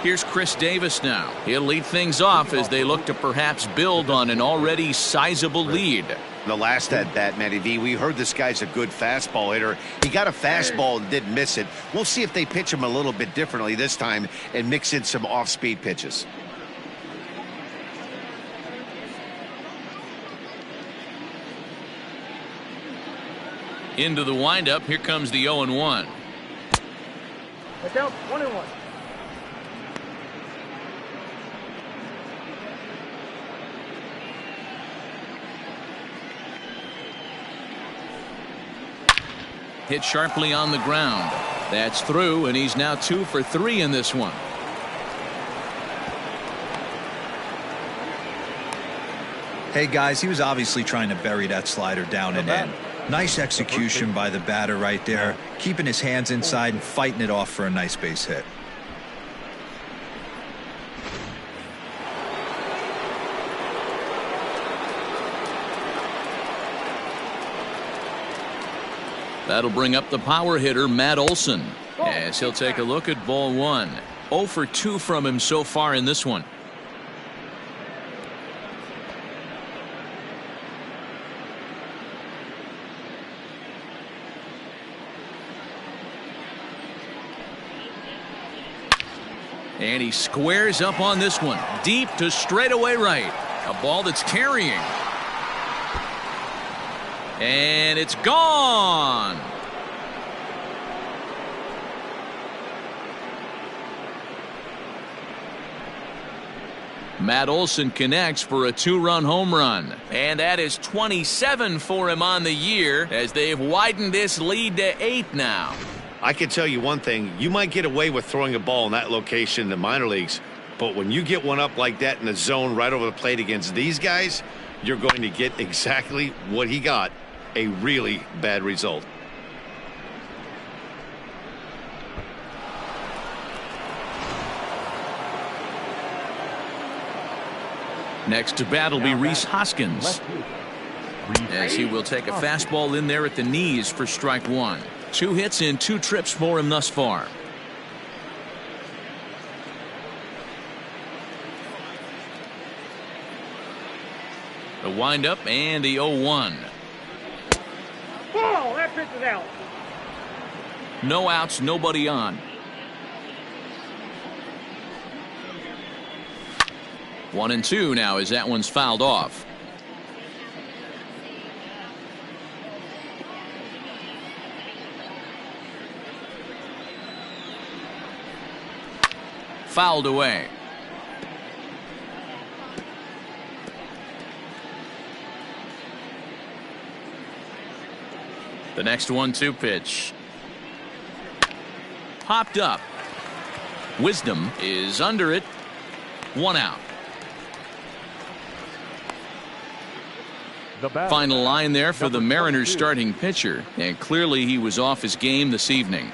Here's Chris Davis now. He'll lead things off as they look to perhaps build on an already sizable lead. The last at bat, Matty V, we heard this guy's a good fastball hitter. He got a fastball and didn't miss it. We'll see if they pitch him a little bit differently this time and mix in some off-speed pitches. Into the windup. Here comes the 0-1. Look out, 1-1. Hit sharply on the ground. That's through, and he's now 2 for 3 in this one. Hey, guys, he was obviously trying to bury that slider down and in. Nice execution by the batter right there, keeping his hands inside and fighting it off for a nice base hit. That'll bring up the power hitter, Matt Olson, as he'll take a look at ball 1. 0 for 2 from him so far in this one. And he squares up on this one, deep to straightaway right. A ball that's carrying. And it's gone. Matt Olson connects for a 2-run home run. And that is 27 for him on the year as they've widened this lead to 8 now. I can tell you one thing. You might get away with throwing a ball in that location in the minor leagues, but when you get one up like that in the zone right over the plate against these guys, you're going to get exactly what he got. A really bad result. Next to bat will be Reese Hoskins, as he will take a fastball in there at the knees for strike 1. 2 hits in 2 trips for him thus far. The windup and the 0-1. Ball. That pitch is out. No outs, nobody on. 1-2 now as that one's fouled off. Fouled away. The next 1-2 pitch. Popped up. Wisdom is under it. 1 out. Final line there for the Mariners starting pitcher, and clearly he was off his game this evening.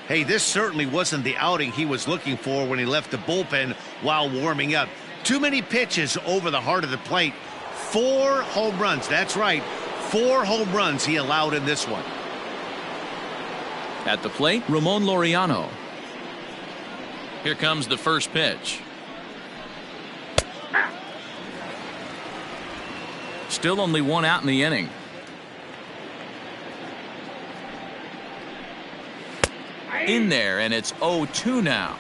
Hey, this certainly wasn't the outing he was looking for when he left the bullpen while warming up. Too many pitches over the heart of the plate. 4 home runs. That's right. 4 home runs he allowed in this one. At the plate, Ramon Laureano. Here comes the first pitch. Still only 1 out in the inning. In there, and it's 0-2 now.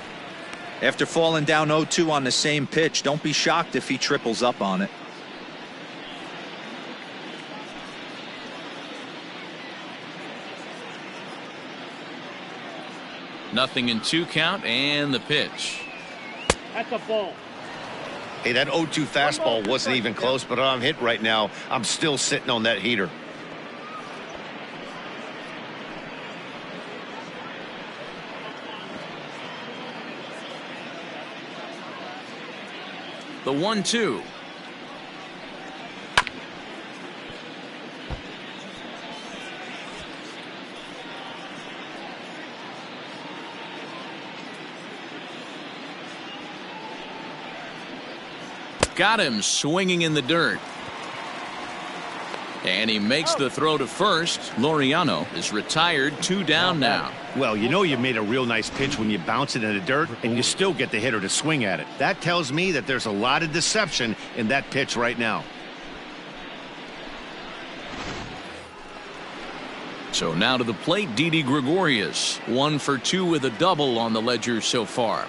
After falling down 0-2 on the same pitch, don't be shocked if he triples up on it. Nothing in 2 count, and the pitch. That's a ball. Hey, that 0-2 fastball wasn't even close, but I'm hit right now. I'm still sitting on that heater. The 1-2. Got him swinging in the dirt. And he makes the throw to first. Laureano is retired, 2 down now. Well, you know you made a real nice pitch when you bounce it in the dirt and you still get the hitter to swing at it. That tells me that there's a lot of deception in that pitch right now. So now to the plate, Didi Gregorius. 1 for 2 with a double on the ledger so far.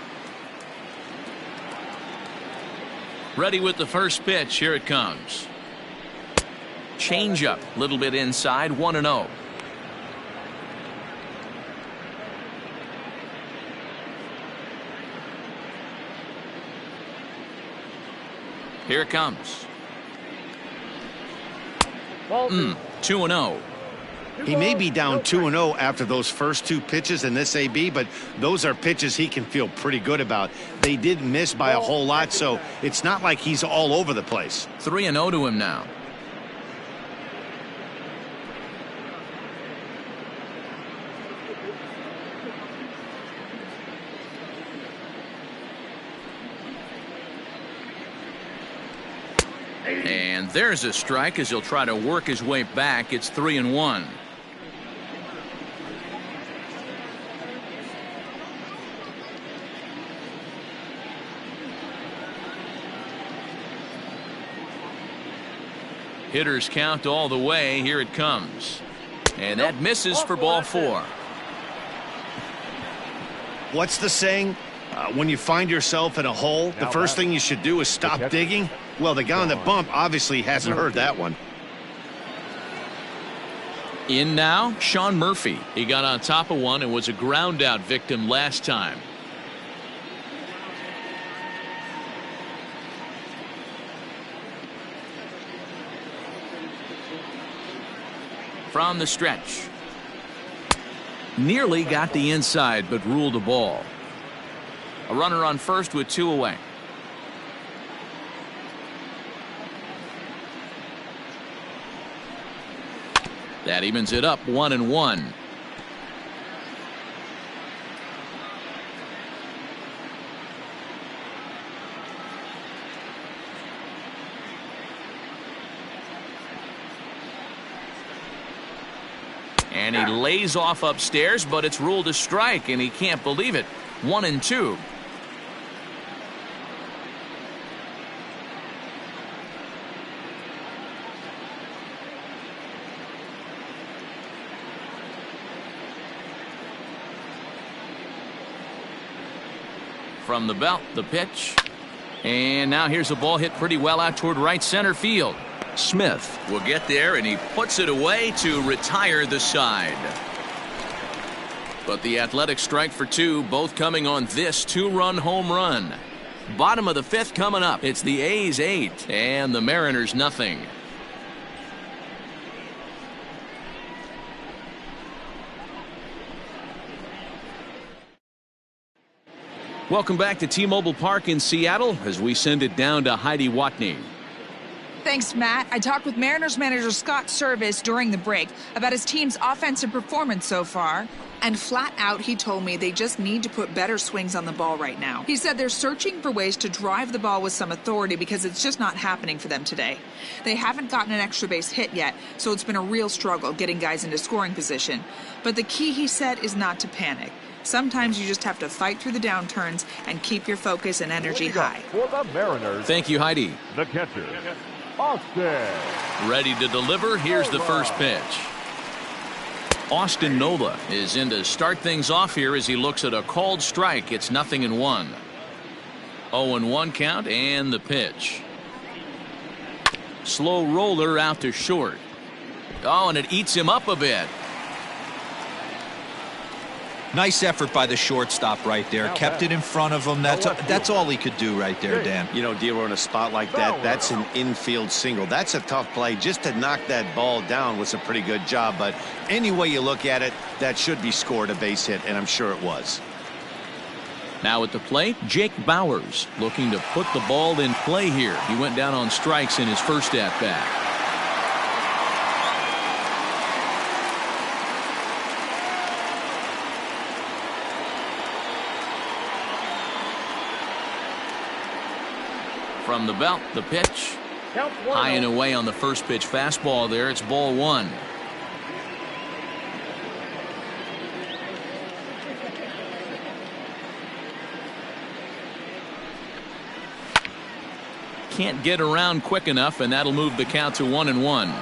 Ready with the first pitch. Here it comes. Change up, a little bit inside, 1-0. Here it comes. 2-0. He may be down 2-0 after those first 2 pitches in this AB, but those are pitches he can feel pretty good about. They didn't miss by a whole lot, so it's not like he's all over the place. 3-0 to him now. And there's a strike as he'll try to work his way back. It's 3-1. Hitters count all the way. Here it comes. And that misses for ball 4. What's the saying? When you find yourself in a hole, the first thing you should do is stop digging. Well, the guy on the bump obviously hasn't heard that one. In now, Shawn Murphy. He got on top of one and was a ground out victim last time. From the stretch. Nearly got the inside, but ruled a ball. A runner on first with 2 away. That evens it up, 1-1. And he lays off upstairs, but it's ruled a strike, and he can't believe it. 1-2. From the belt, the pitch. And now here's a ball hit pretty well out toward right center field. Smith will get there, and he puts it away to retire the side. But the Athletics strike for two, both coming on this two-run home run. Bottom of the fifth coming up. It's the A's 8 and the Mariners nothing. Welcome back to T-Mobile Park in Seattle as we send it down to Heidi Watney. Thanks, Matt. I talked with Mariners manager Scott Service during the break about his team's offensive performance so far. And flat out, he told me they just need to put better swings on the ball right now. He said they're searching for ways to drive the ball with some authority because it's just not happening for them today. They haven't gotten an extra base hit yet, so it's been a real struggle getting guys into scoring position. But the key, he said, is not to panic. Sometimes you just have to fight through the downturns and keep your focus and energy high. For the Mariners, thank you, Heidi. the catcher, Austin. Ready to deliver. Here's the first pitch. Austin Nola is in to start things off here as he looks at a called strike. It's 0-1. 0-1 count and the pitch. Slow roller out to short. Oh, and it eats him up a bit. Nice effort by the shortstop right there. Kept it in front of him. That's all he could do right there, Dan. You know, Dealer, in a spot like that, that's an infield single. That's a tough play. Just to knock that ball down was a pretty good job. But any way you look at it, that should be scored a base hit, and I'm sure it was. Now at the plate, Jake Bauers looking to put the ball in play here. He went down on strikes in his first at-bat. From the belt, the pitch. High and away on the first pitch fastball there. It's ball one. Can't get around quick enough, and that'll move the count to 1-1.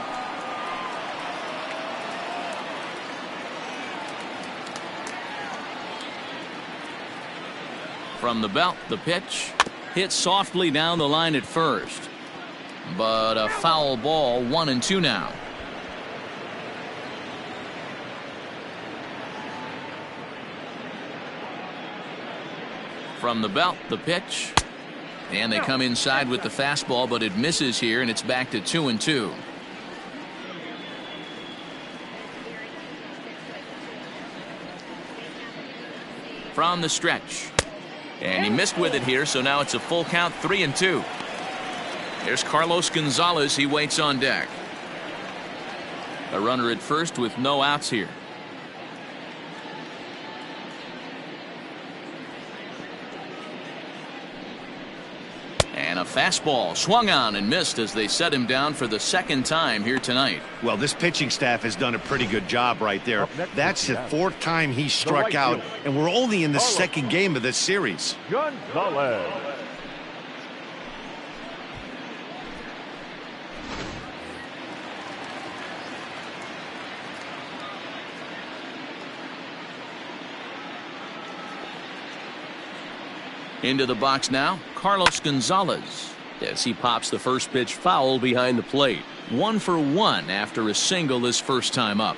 From the belt, the pitch. Hit softly down the line at first. But a foul ball, 1-2 now. From the belt, the pitch. And they come inside with the fastball, but it misses here, and it's back to 2-2. From the stretch. And he missed with it here, so now it's a full count, 3-2. There's Carlos Gonzalez. He waits on deck. A runner at first with no outs here. And a fastball swung on and missed as they set him down for the second time here tonight. Well, this pitching staff has done a pretty good job right there. That's the fourth time he struck out, and we're only in the second game of this series. Gonzalez. Into the box now, Carlos Gonzalez, as he pops the first pitch foul behind the plate. 1 for 1 after a single his first time up.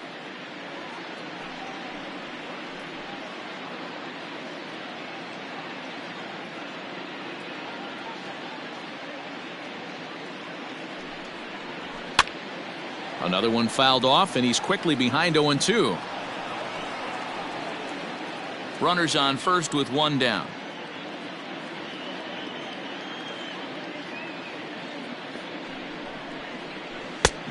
Another one fouled off, and he's quickly behind 0-2. Runners on first with one down.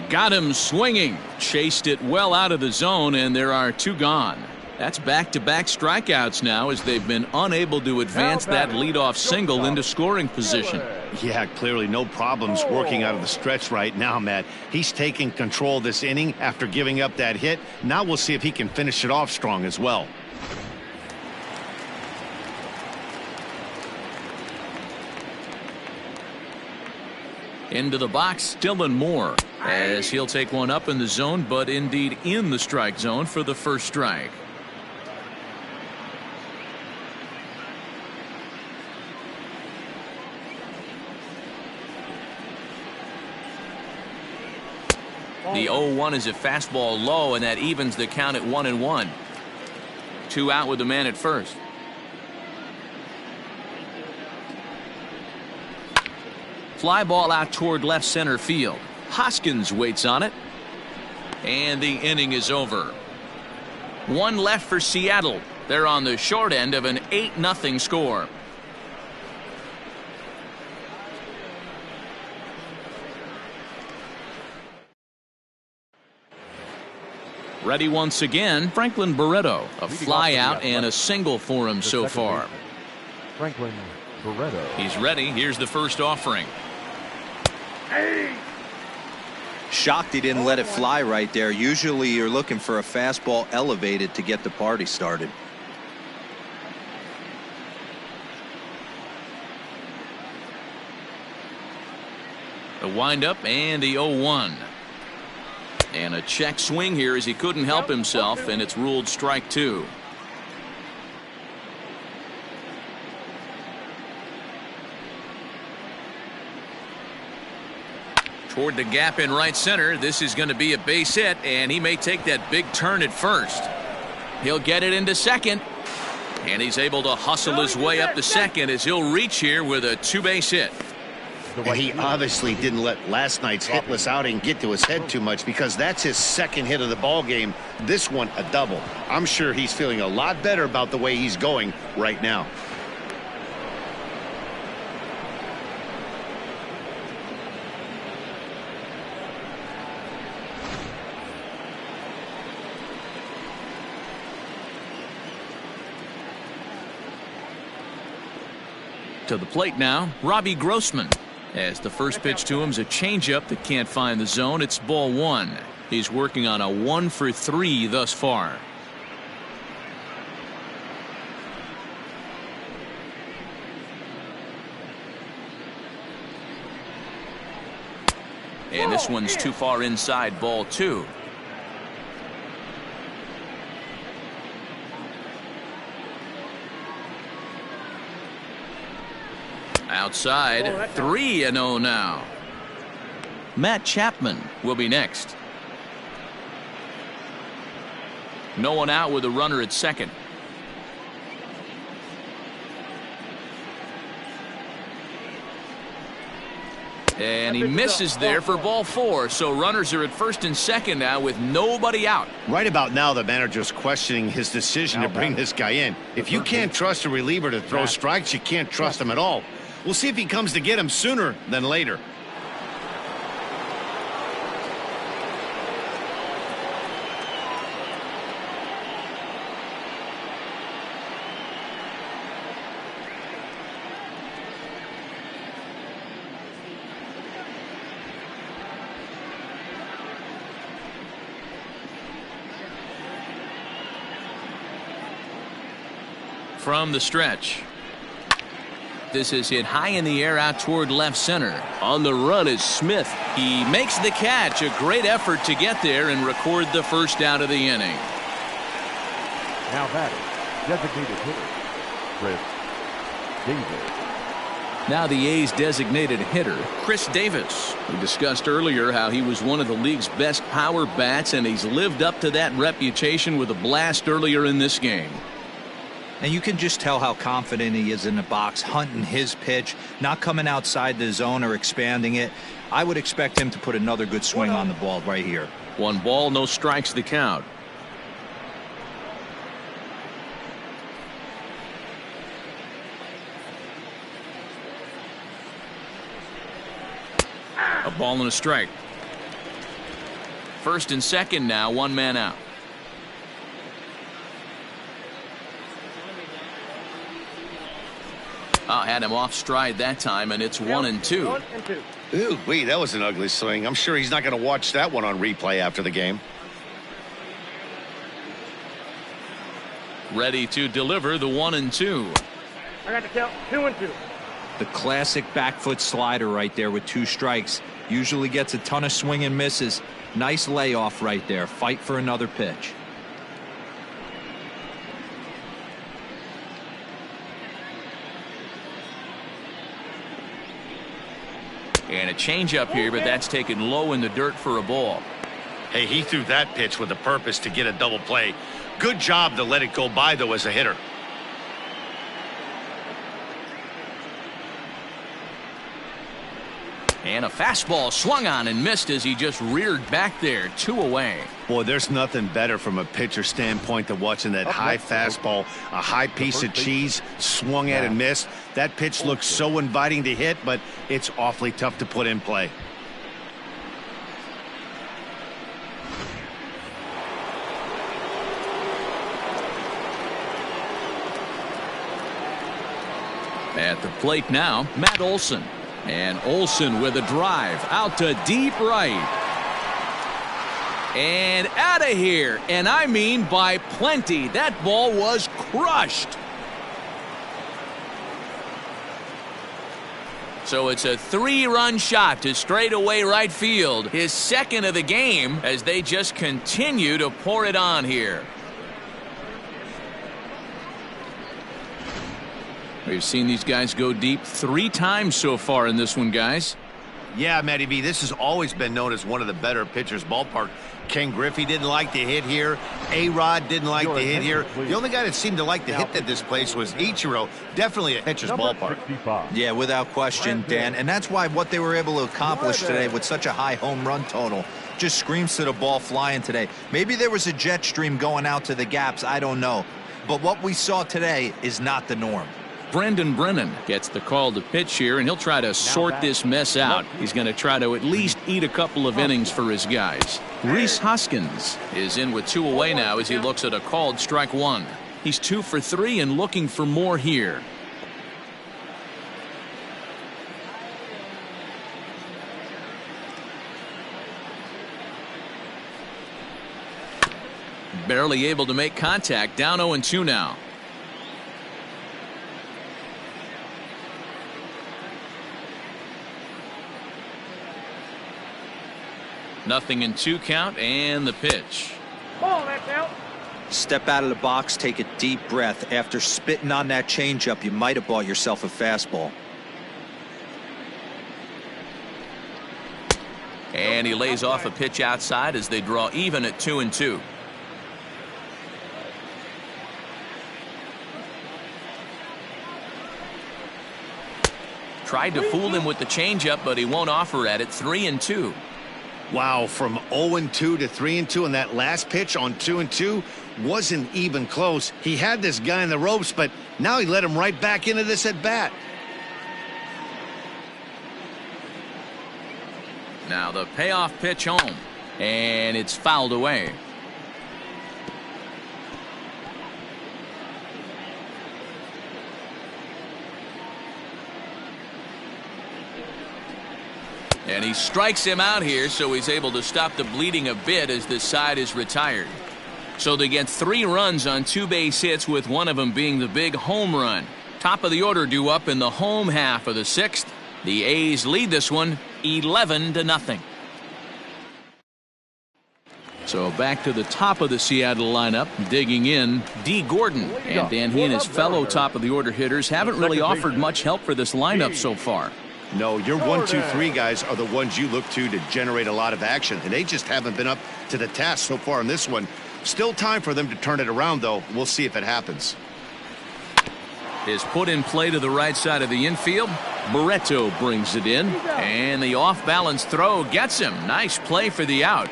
Got him swinging. Chased it well out of the zone, and there are two gone. That's back-to-back strikeouts now as they've been unable to advance that leadoff single into scoring position. Yeah, clearly no problems working out of the stretch right now, Matt. He's taking control of this inning after giving up that hit. Now we'll see if he can finish it off strong as well. Into the box, Dylan Moore, as he'll take one up in the zone, but indeed in the strike zone for the first strike. The 0-1 is a fastball low, and that evens the count at 1-1. 2 out with the man at first. Fly ball out toward left center field. Hoskins waits on it. And the inning is over. 1 left for Seattle. They're on the short end of an 8-0 score. Ready once again, Franklin Barretto. A fly out and a single for him so far. Franklin Barretto. He's ready. Here's the first offering. Shocked he didn't let it fly right there. Usually you're looking for a fastball elevated to get the party started. The windup and the 0-1. And a check swing here as he couldn't help himself, and it's ruled strike 2. Toward the gap in right center. This is going to be a base hit, and he may take that big turn at first. He'll get it into second, and he's able to hustle his way up to second as he'll reach here with a 2-base hit. And he obviously didn't let last night's hitless outing get to his head too much, because that's his second hit of the ball game. This one a double. I'm sure he's feeling a lot better about the way he's going right now. To the plate now, Robbie Grossman. As the first pitch to him is a changeup that can't find the zone. It's ball 1. He's working on a 1 for 3 thus far. And this one's too far inside, ball 2. Outside, 3-0 now. Matt Chapman will be next. No one out with a runner at second. And he misses there for ball 4. So runners are at first and second now with nobody out. Right about now, the manager's questioning his decision to bring this guy in. If you can't trust a reliever to throw strikes, you can't trust him at all. We'll see if he comes to get him sooner than later. From the stretch. This is hit high in the air out toward left center. On the run is Smith. He makes the catch. A great effort to get there and record the first out of the inning. Now batting, designated hitter, Chris Davis. Now the A's designated hitter, Chris Davis. We discussed earlier how he was one of the league's best power bats, and he's lived up to that reputation with a blast earlier in this game. And you can just tell how confident he is in the box, hunting his pitch, not coming outside the zone or expanding it. I would expect him to put another good swing on the ball right here. 1 ball, no strikes the count. A ball and a strike. First and second now, 1 man out. Had him off stride that time, and it's 1-2. Ooh, wait, that was an ugly swing. I'm sure he's not going to watch that one on replay after the game. Ready to deliver the 1-2. I got the count 2-2. The classic back foot slider right there with 2 strikes. Usually gets a ton of swing and misses. Nice layoff right there. Fight for another pitch. And a changeup here, but that's taken low in the dirt for a ball. Hey, he threw that pitch with a purpose to get a double play. Good job to let it go by, though, as a hitter. And a fastball swung on and missed as he just reared back there. 2 away. Boy, there's nothing better from a pitcher standpoint than watching that high fastball, a high piece of cheese, swung at and missed. That pitch looks so inviting to hit, but it's awfully tough to put in play. At the plate now, Matt Olson. And Olson with a drive out to deep right. And out of here. And I mean by plenty. That ball was crushed. So it's a 3-run shot to straightaway right field. His second of the game as they just continue to pour it on here. We've seen these guys go deep 3 times so far in this one, guys. Yeah, Matty B, this has always been known as one of the better pitchers' ballpark. Ken Griffey didn't like to hit here. A-Rod didn't like to hit here. The only guy that seemed to like to hit at this place was Ichiro. Definitely a pitcher's ballpark. Yeah, without question, Dan. And that's why what they were able to accomplish today with such a high home run total just screams to the ball flying today. Maybe there was a jet stream going out to the gaps. I don't know. But what we saw today is not the norm. Brendan Brennan gets the call to pitch here, and he'll try to sort this mess out. He's going to try to at least eat a couple of innings for his guys. Reese Hoskins is in with 2 away now as he looks at a called strike 1. He's 2 for 3 and looking for more here. Barely able to make contact. Down 0-2 now. Nothing in 2 count, and the pitch. Ball, that's out. Step out of the box, take a deep breath. After spitting on that changeup, you might have bought yourself a fastball. And he lays off a pitch outside as they draw even at 2-2. Tried to fool him with the changeup, but he won't offer at it. 3-2. Wow, from 0-2 to 3-2, and that last pitch on 2-2 wasn't even close. He had this guy in the ropes, but now he let him right back into this at bat. Now the payoff pitch home, and it's fouled away. And he strikes him out here, so he's able to stop the bleeding a bit as this side is retired. So they get 3 runs on 2 base hits, with one of them being the big home run. Top of the order due up in the home half of the 6th. The A's lead this one 11-0. So back to the top of the Seattle lineup, digging in, D. Gordon. And Dan, he and his fellow top of the order hitters haven't really offered much help for this lineup so far. No, your 1, 2, 3 guys are the ones you look to generate a lot of action, and they just haven't been up to the task so far in this one. Still time for them to turn it around, though. We'll see if it happens. Is put in play to the right side of the infield. Barretto brings it in, and the off-balance throw gets him. Nice play for the out.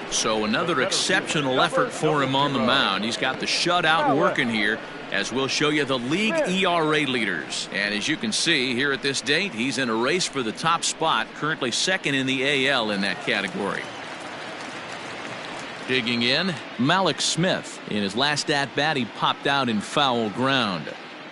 So another exceptional effort for him on the mound. He's got the shutout working here, as we'll show you the league ERA leaders. And as you can see here at this date, he's in a race for the top spot, currently 2nd in the AL in that category. Digging in, Malik Smith. In his last at-bat, he popped out in foul ground.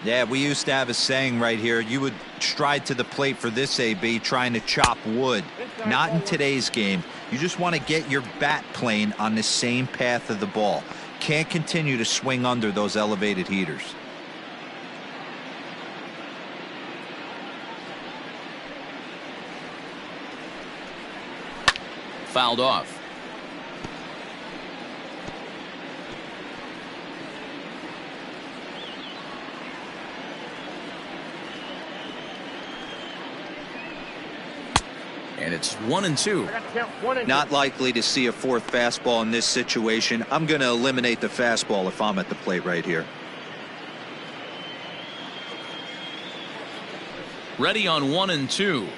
Yeah, we used to have a saying right here. You would stride to the plate for this AB trying to chop wood. Not in today's game. You just want to get your bat plane on the same path of the ball. Can't continue to swing under those elevated heaters. Fouled off. And it's It's 1-2. Not likely to see a fourth fastball in this situation. I'm going to eliminate the fastball if I'm at the plate right here. Ready on 1-2.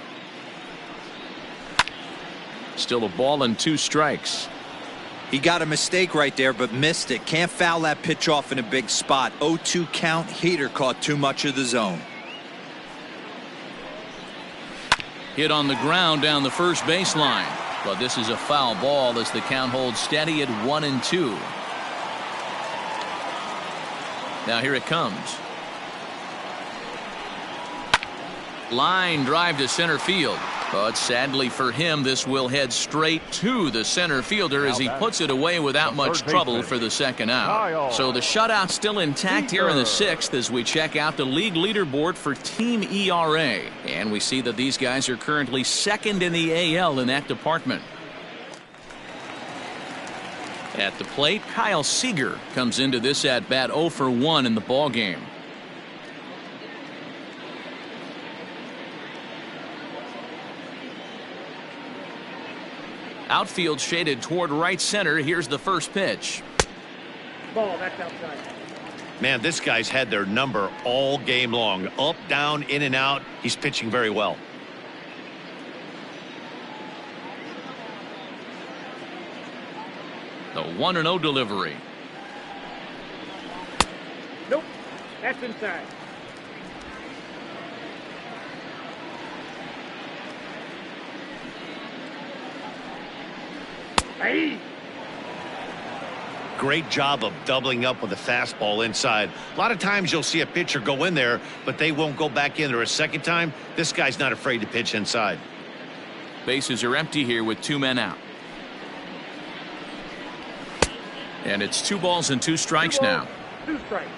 Still a ball and 2 strikes. He got a mistake right there, but missed it. Can't foul that pitch off in a big spot. 0-2 count. Heater caught too much of the zone. Hit on the ground down the first baseline. But this is a foul ball as the count holds steady at 1-2. Now here it comes. Line drive to center field. But sadly for him, this will head straight to the center fielder as he puts it away without much trouble for the second out. So the shutout still intact here in the 6th as we check out the league leaderboard for team ERA. And we see that these guys are currently second in the AL in that department. At the plate, Kyle Seeger comes into this at bat 0 for 1 in the ballgame. Outfield shaded toward right center. Here's the first pitch. Ball, that's outside. Man, this guy's had their number all game long. Up, down, in and out. He's pitching very well. The 1-0 delivery. Nope, that's inside. Hey. Great job of doubling up with a fastball inside. A lot of times you'll see a pitcher go in there, but they won't go back in there a second time. This guy's not afraid to pitch inside. Bases are empty here with 2 men out. And it's 2 balls and 2 strikes now. 2 strikes.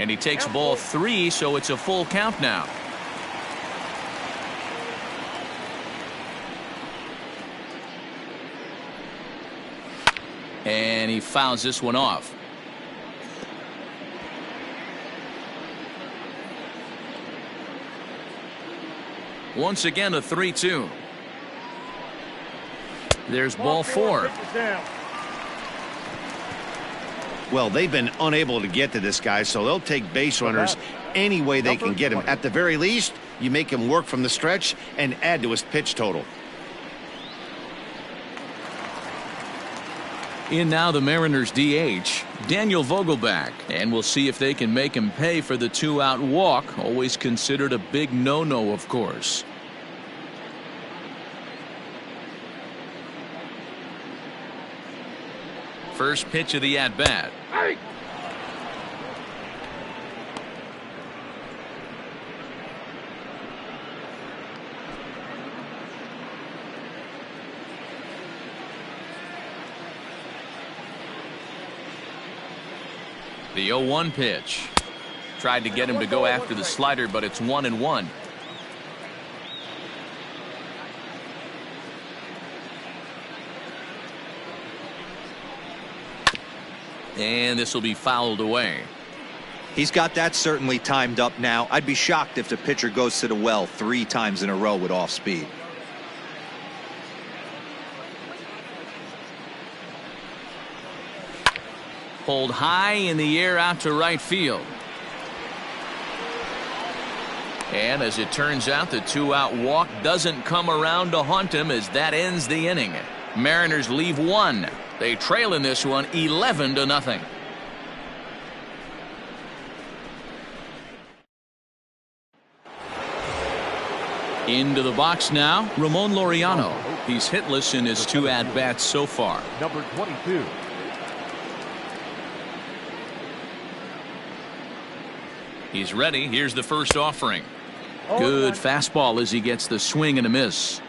And he takes ball 3, so it's a full count now. And he fouls this one off. Once again a 3-2. There's ball 4. Well, they've been unable to get to this guy, so they'll take base runners any way they can get him. At the very least, you make him work from the stretch and add to his pitch total. In now the Mariners DH, Daniel Vogelback, and we'll see if they can make him pay for the 2-out walk. Always considered a big no-no, of course. First pitch of the at-bat. Hey. The 0-1 pitch. Tried to get him to go after the slider, but it's 1-1. And this will be fouled away. He's got that certainly timed up now. I'd be shocked if the pitcher goes to the well 3 times in a row with off speed. Pulled high in the air out to right field. And as it turns out, the 2-out walk doesn't come around to haunt him as that ends the inning. Mariners leave 1. They trail in this one 11-0. Into the box now, Ramon Laureano. He's hitless in his 2 at-bats so far. Number 22. He's ready. Here's the first offering. Good fastball as he gets the swing and a miss.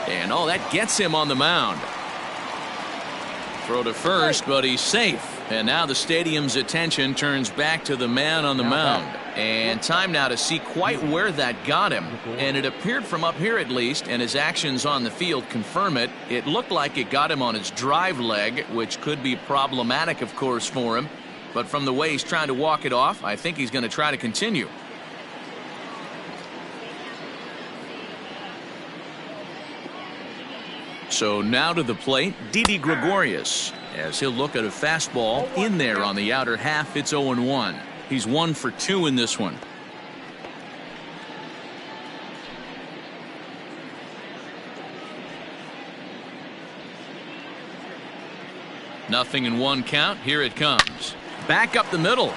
And oh, that gets him on the mound. Throw to first, but he's safe. And now the stadium's attention turns back to the man on the mound. And time now to see quite where that got him. And it appeared from up here at least, and his actions on the field confirm it. It looked like it got him on his drive leg, which could be problematic, of course, for him. But from the way he's trying to walk it off, I think he's going to try to continue. So now to the plate, Didi Gregorius, as he'll look at a fastball in there on the outer half. It's 0-1. He's 1 for 2 in this one. Nothing in 1 count. Here it comes. Back up the middle.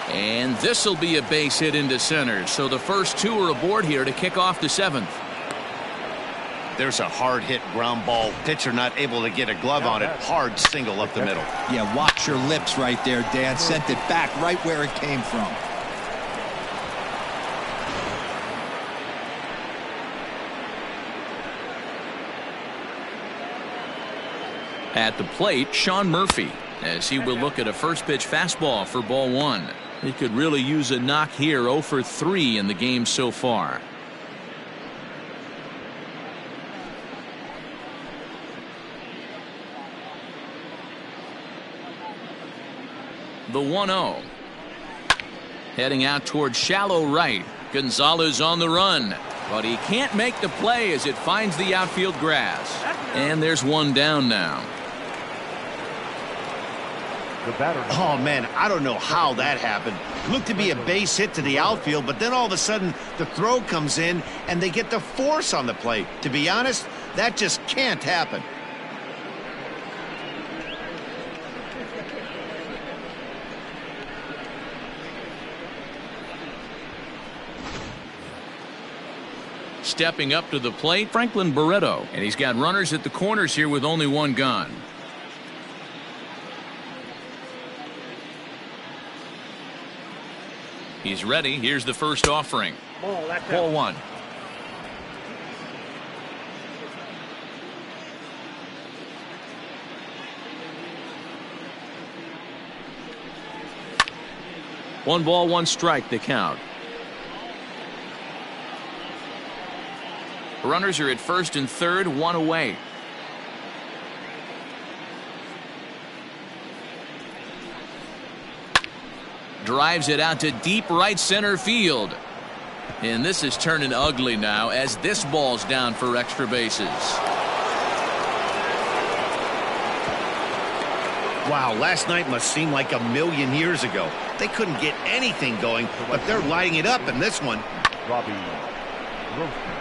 And this will be a base hit into center. So the first 2 are aboard here to kick off the 7th. There's a hard hit ground ball. Pitcher not able to get a glove on it. Hard single up the middle. Yeah, watch your lips right there, Dan. Sent it back right where it came from. At the plate, Shawn Murphy, as he will look at a first pitch fastball for ball 1. He could really use a knock here. 0 for 3 in the game so far. The 1-0. Heading out towards shallow right. Gonzalez on the run, but he can't make the play as it finds the outfield grass. And there's 1 down now. Oh, man, I don't know how that happened. Looked to be a base hit to the outfield, but then all of a sudden the throw comes in and they get the force on the plate. To be honest, that just can't happen. Stepping up to the plate, Franklin Barretto, and he's got runners at the corners here with only 1 gone. He's ready. Here's the first offering. Ball 1. One ball, 1 strike, the count. Runners are at first and third, 1 away. Drives it out to deep right center field. And this is turning ugly now as this ball's down for extra bases. Wow, last night must seem like a million years ago. They couldn't get anything going, but they're lighting it up in this one. Robbie Grossman.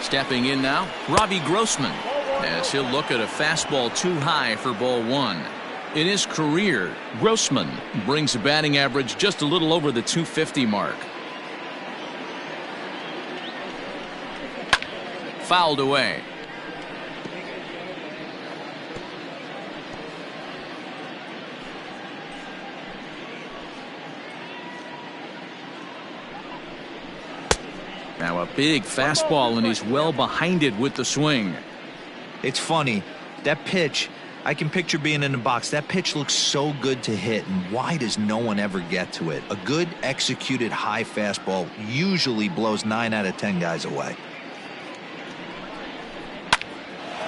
Stepping in now, Robbie Grossman, as he'll look at a fastball too high for ball 1. In his career, Grossman brings a batting average just a little over the 250 mark. Fouled away. Now a big fastball, and he's well behind it with the swing. It's funny, that pitch, I can picture being in the box. That pitch looks so good to hit, and why does no one ever get to it? A good executed high fastball usually blows 9 out of 10 guys away.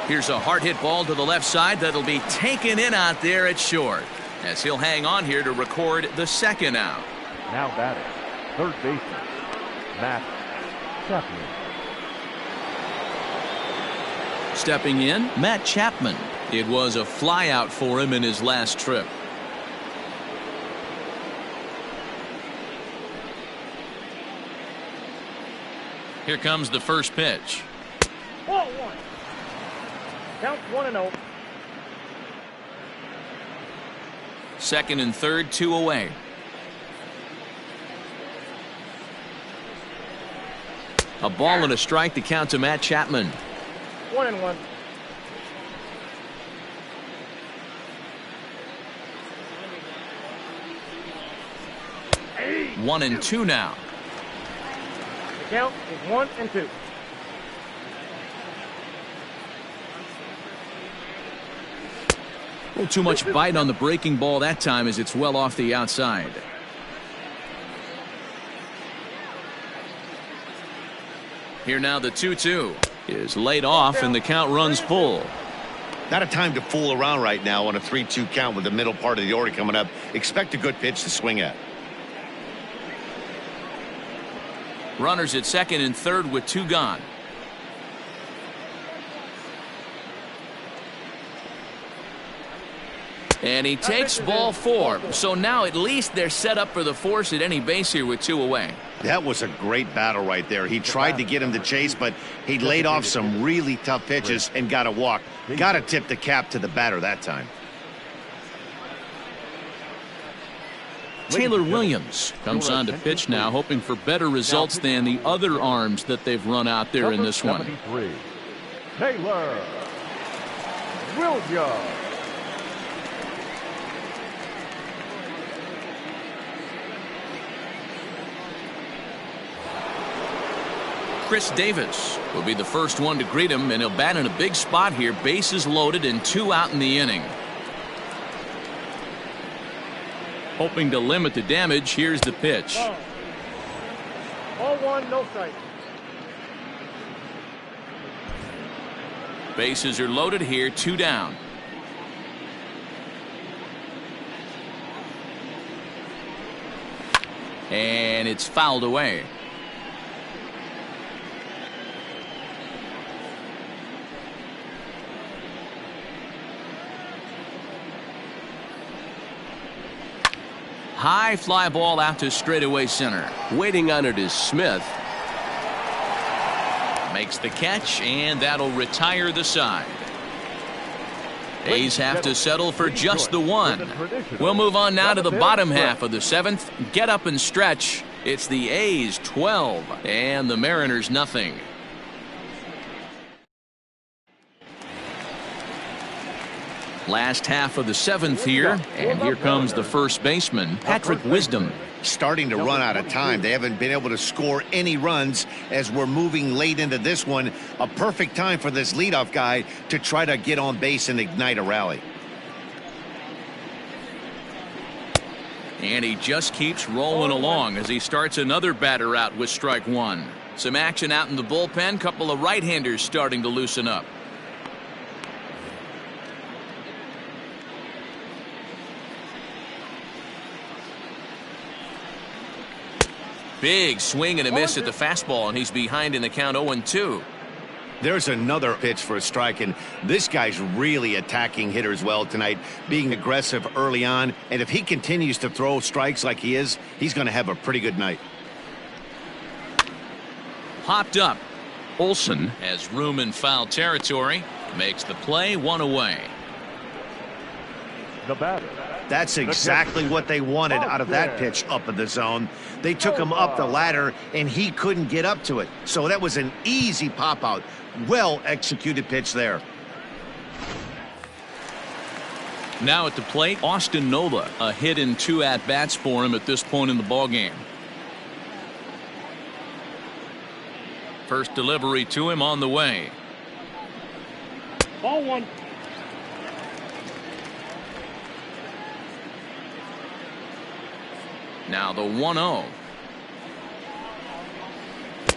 Here's a hard hit ball to the left side that'll be taken in out there at short, as he'll hang on here to record the second out. Now batting, third baseman, Chapman. Stepping in, Matt Chapman. It was a flyout for him in his last trip. Here comes the first pitch. Ball 1. Count 1-0. Second and third, 2 away. A ball and a strike to count to Matt Chapman. 1-1. 1-2 now. The count is 1-2. A little too much bite on the breaking ball that time as it's well off the outside. Here now the 2-2 is laid off and the count runs full. Not a time to fool around right now on a 3-2 count with the middle part of the order coming up. Expect a good pitch to swing at. Runners at second and third with 2 gone. And he takes ball 4. So now at least they're set up for the force at any base here with 2 away. That was a great battle right there. He tried to get him to chase, but he laid off some really tough pitches and got a walk. Got to tip the cap to the batter that time. Taylor Williams comes on to pitch now, hoping for better results than the other arms that they've run out there in this one. Taylor Williams. Chris Davis will be the first one to greet him, and he'll bat in a big spot here. Bases loaded and 2 out in the inning. Hoping to limit the damage, here's the pitch. Ball 1, no strike. Bases are loaded here, 2 down. And it's fouled away. High fly ball out to straightaway center. Waiting on it is Smith. Makes the catch, and that'll retire the side. A's have to settle for just the 1. We'll move on now to the bottom half of the 7th. Get up and stretch. It's the A's 12 and the Mariners nothing. Last half of the 7th here, and here comes the first baseman, Patrick Wisdom. Starting to run out of time. They haven't been able to score any runs as we're moving late into this one. A perfect time for this leadoff guy to try to get on base and ignite a rally. And he just keeps rolling along as he starts another batter out with strike 1. Some action out in the bullpen. Couple of right-handers starting to loosen up. Big swing and a miss at the fastball, and he's behind in the count 0-2. There's another pitch for a strike, and this guy's really attacking hitters well tonight, being aggressive early on. And if he continues to throw strikes like he is, he's going to have a pretty good night. Popped up. Olson has room in foul territory. Makes the play, 1 away. The batter. That's exactly what they wanted out of that pitch up in the zone. They took him up the ladder, and he couldn't get up to it. So that was an easy pop-out. Well-executed pitch there. Now at the plate, Austin Nola. A hit in 2 at-bats for him at this point in the ballgame. First delivery to him on the way. Ball 1. Now the 1-0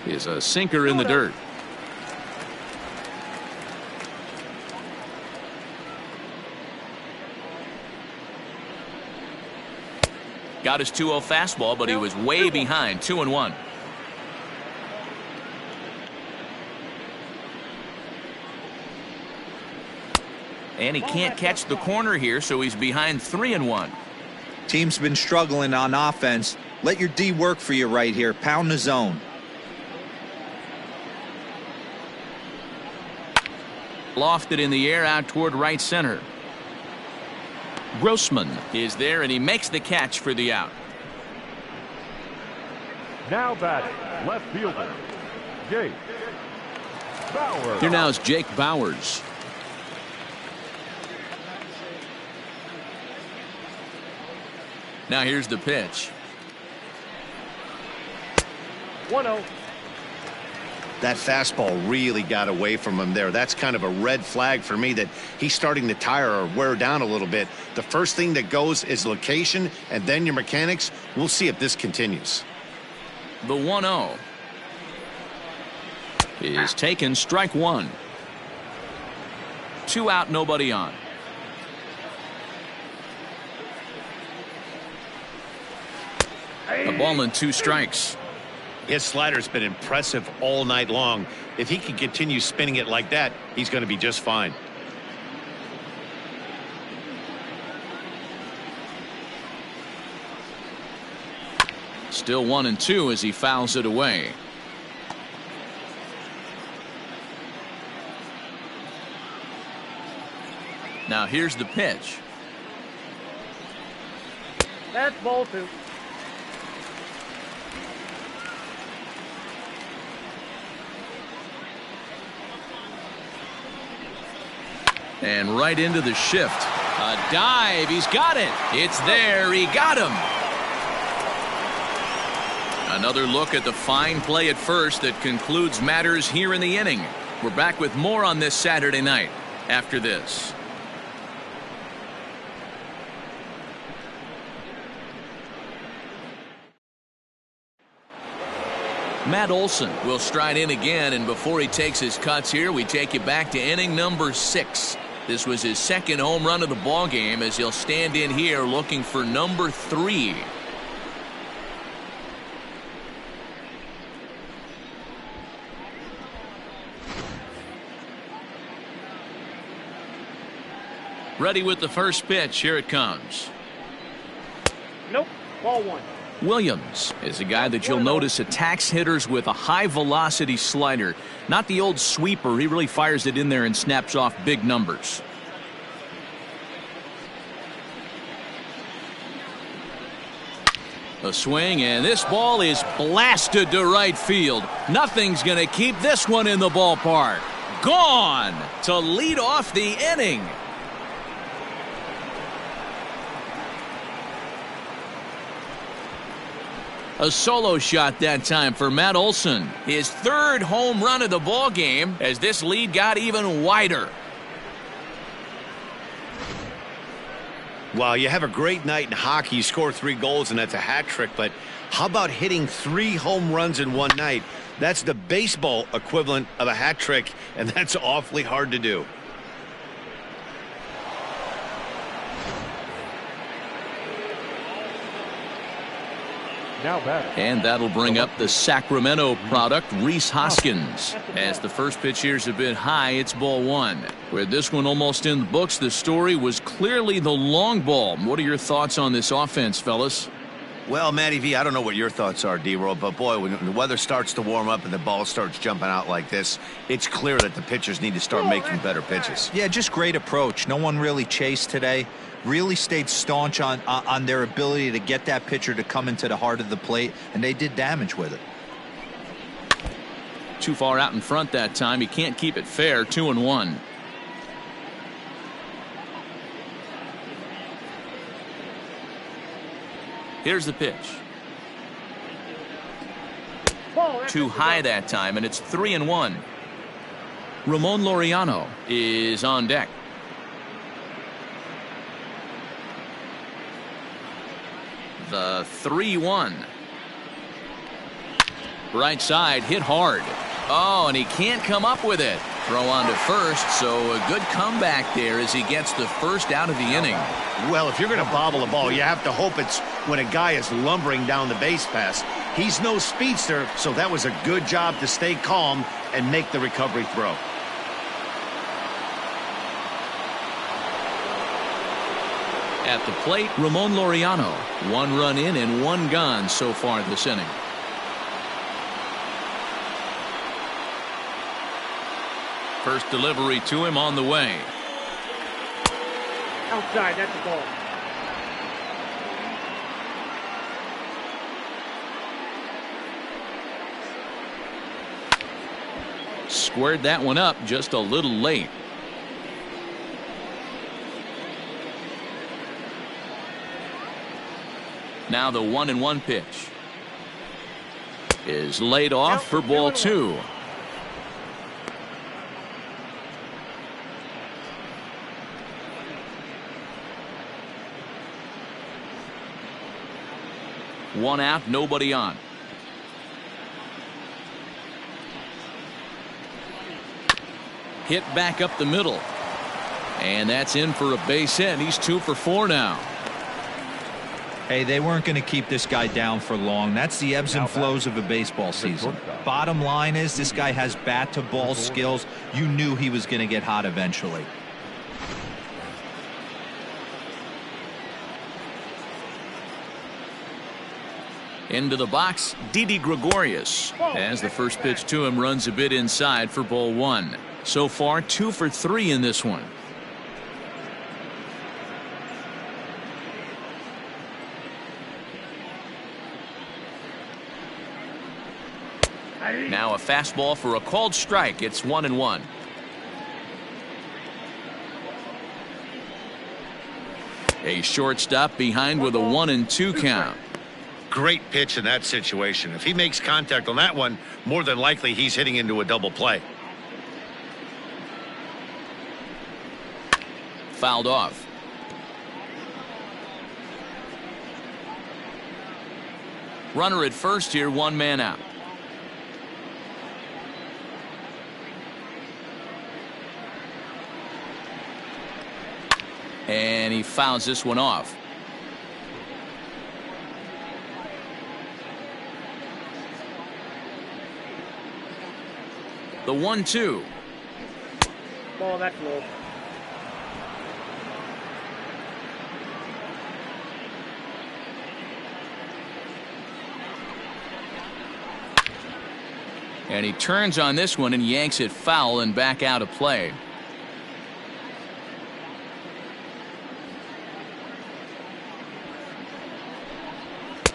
is a sinker in the dirt. Got his 2-0 fastball, but he was way behind. 2-1. And he can't catch the corner here, so he's behind 3-1. Team's been struggling on offense. Let your D work for you right here. Pound the zone. Lofted in the air out toward right center. Grossman is there, and he makes the catch for the out. Now batting, left fielder, Jake Bauers. Here now is Jake Bauers. Now here's the pitch. 1-0. That fastball really got away from him there. That's kind of a red flag for me that he's starting to tire or wear down a little bit. The first thing that goes is location and then your mechanics. We'll see if this continues. The 1-0 is taken, strike one. 2 out, nobody on. A ball and 2 strikes. His slider's been impressive all night long. If he can continue spinning it like that, he's going to be just fine. Still 1-2 as he fouls it away. Now here's the pitch. That's ball 2. And right into the shift. A dive. He's got it. It's there. He got him. Another look at the fine play at first that concludes matters here in the inning. We're back with more on this Saturday night after this. Matt Olson will stride in again, and before he takes his cuts here, we take you back to inning number 6. This was his second home run of the ball game as he'll stand in here looking for number 3. Ready with the first pitch. Here it comes. Nope. Ball 1. Williams is a guy that you'll notice attacks hitters with a high velocity slider. Not the old sweeper. He really fires it in there and snaps off big numbers. A swing, and this ball is blasted to right field. Nothing's going to keep this one in the ballpark. Gone to lead off the inning. A solo shot that time for Matt Olson. His 3rd home run of the ball game as this lead got even wider. Wow, you have a great night in hockey. You score 3 goals, and that's a hat trick. But how about hitting 3 home runs in one night? That's the baseball equivalent of a hat trick, and that's awfully hard to do. Now batter. And that'll bring up the Sacramento product, Reese Hoskins. As the first pitch here's a bit high, it's ball 1. With this one almost in the books, the story was clearly the long ball. What are your thoughts on this offense, fellas? Well, Matty V, I don't know what your thoughts are, D-Roll, but boy, when the weather starts to warm up and the ball starts jumping out like this, it's clear that the pitchers need to start making better pitches. Yeah, just great approach. No one really chased today. Really stayed staunch on their ability to get that pitcher to come into the heart of the plate, and they did damage with it. Too far out in front that time. He can't keep it fair. 2-1. Here's the pitch. Too high that time, and it's 3-1. Ramon Laureano is on deck. The 3-1. Right side, hit hard. Oh, and he can't come up with it. Throw on to first, so a good comeback there as he gets the first out of the inning. Well, if you're going to bobble a ball, you have to hope it's when a guy is lumbering down the base pass. He's no speedster, so that was a good job to stay calm and make the recovery throw. At the plate, Ramon Laureano. 1 run in and 1 gone so far this inning. First delivery to him on the way. Outside, that's the ball. Squared that one up just a little late. Now the 1-1 pitch. is laid off for ball 2. One out, nobody on. Hit back up the middle. And that's in for a base hit. He's 2 for 4 now. Hey, they weren't going to keep this guy down for long. That's the ebbs and flows of a baseball season. Bottom line is this guy has bat to ball skills. You knew he was going to get hot eventually. Into the box, Didi Gregorius, as the first pitch to him runs a bit inside for ball 1. So far 2 for 3 in this one. Now a fastball for a called strike. It's 1-1. A shortstop behind with a 1-2 count. Great pitch in that situation. If he makes contact on that one, more than likely he's hitting into a double play. Fouled off. Runner at first here, 1 man out. And he fouls this one off. The 1-2. Ball, that's low. And he turns on this one and yanks it foul and back out of play.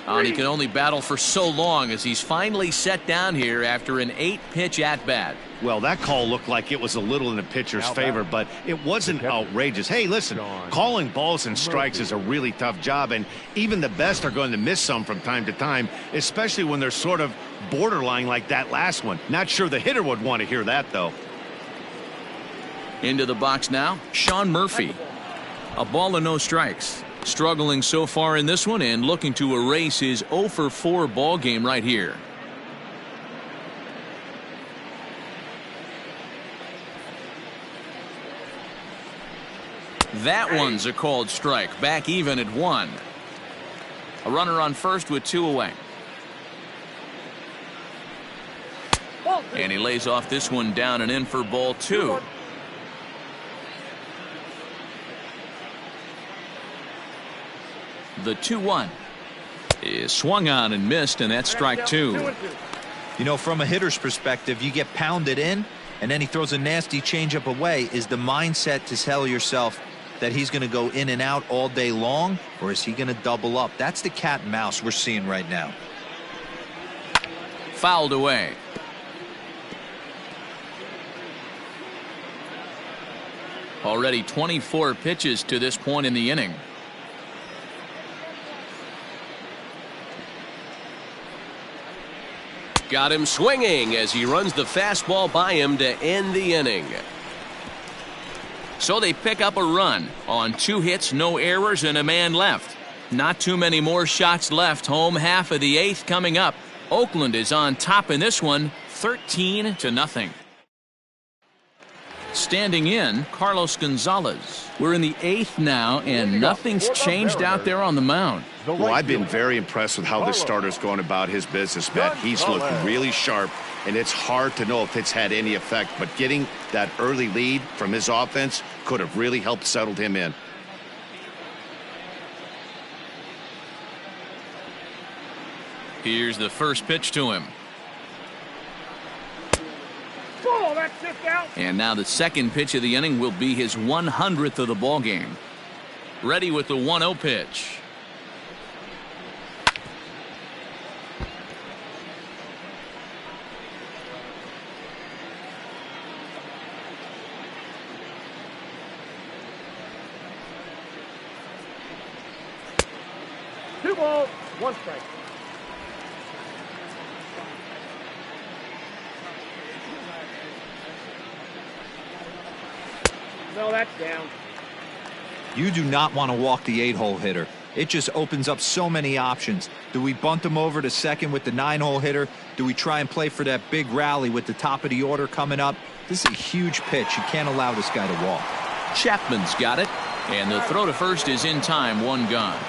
And he can only battle for so long as he's finally set down here after an 8-pitch at-bat. Well, that call looked like it was a little in the pitcher's favor, but it wasn't outrageous. Hey, listen, calling balls and strikes is a really tough job, and even the best are going to miss some from time to time, especially when they're sort of borderline like that last one. Not sure the hitter would want to hear that, though. Into the box now, Shawn Murphy. A ball and no strikes. Struggling so far in this one and looking to erase his 0 for 4 ball game right here. That one's a called strike. Back even at 1. A runner on first with 2 away. And he lays off this one down and in for ball 2. The 2-1 is swung on and missed, and that's strike 2. You know, from a hitter's perspective, you get pounded in and then he throws a nasty changeup away. Is the mindset to tell yourself that he's going to go in and out all day long, or is he going to double up? That's the cat and mouse we're seeing right now. Fouled away. Already 24 pitches to this point in the inning. Got him swinging as he runs the fastball by him to end the inning. So they pick up a run on 2 hits, no errors, and a man left. Not too many more shots left. Home half of the 8th coming up. Oakland is on top in this one, 13-0. Standing in, Carlos Gonzalez. We're in the 8th now, and nothing's changed out there on the mound. Well, I've been very impressed with how this starter's going about his business, Matt. He's looked really sharp, and it's hard to know if it's had any effect, but getting that early lead from his offense could have really helped settle him in. Here's the first pitch to him. Ball, that's just out. And now the second pitch of the inning will be his 100th of the ball game. Ready with the 1-0 pitch. Two balls, 1 strike. No, that's down. You do not want to walk the 8-hole hitter. It just opens up so many options. Do we bunt him over to second with the 9-hole hitter? Do we try and play for that big rally with the top of the order coming up? This is a huge pitch. You can't allow this guy to walk. Chapman's got it, and the throw to first is in time, 1 gone.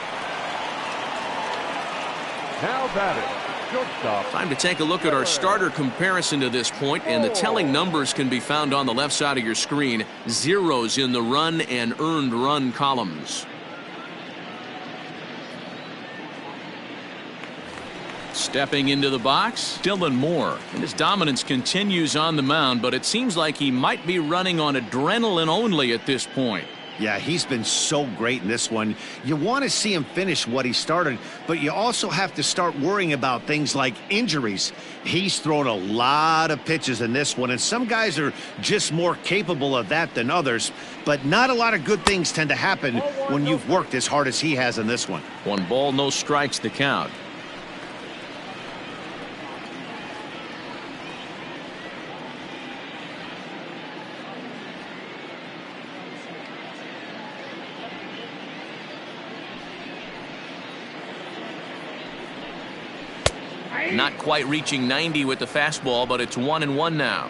Now batting, shortstop. Time to take a look at our starter comparison to this point, and the telling numbers can be found on the left side of your screen. Zeros in the run and earned run columns. Stepping into the box, Dylan Moore, and his dominance continues on the mound, but it seems like he might be running on adrenaline only at this point. Yeah, he's been so great in this one. You want to see him finish what he started, but you also have to start worrying about things like injuries. He's thrown a lot of pitches in this one, and some guys are just more capable of that than others, but not a lot of good things tend to happen when you've worked as hard as he has in this one. 1 ball, no strikes the count. Not quite reaching 90 with the fastball, but it's 1-1 now.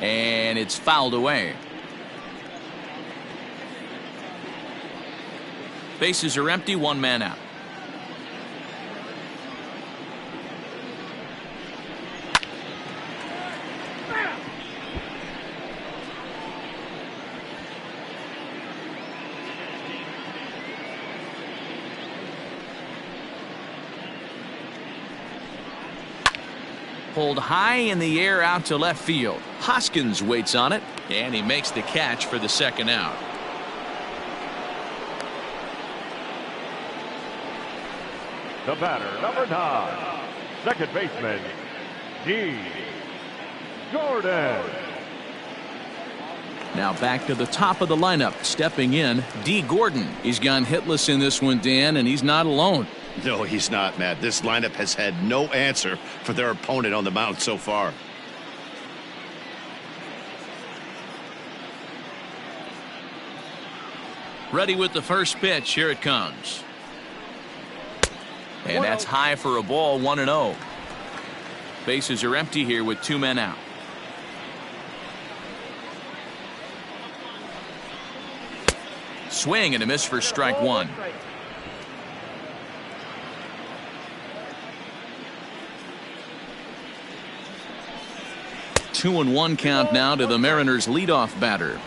And it's fouled away. Bases are empty, 1 man out. Pulled high in the air out to left field. Hoskins waits on it, and he makes the catch for the 2nd out. The batter, number 9, second baseman, D. Gordon. Now back to the top of the lineup. Stepping in, D. Gordon. He's gone hitless in this one, Dan, and he's not alone. No, he's not, Matt. This lineup has had no answer for their opponent on the mound so far. Ready with the first pitch. Here it comes. And that's high for a ball, 1-0. Bases are empty here with 2 men out. Swing and a miss for strike 1. Two and 1 count now to the Mariners' leadoff batter.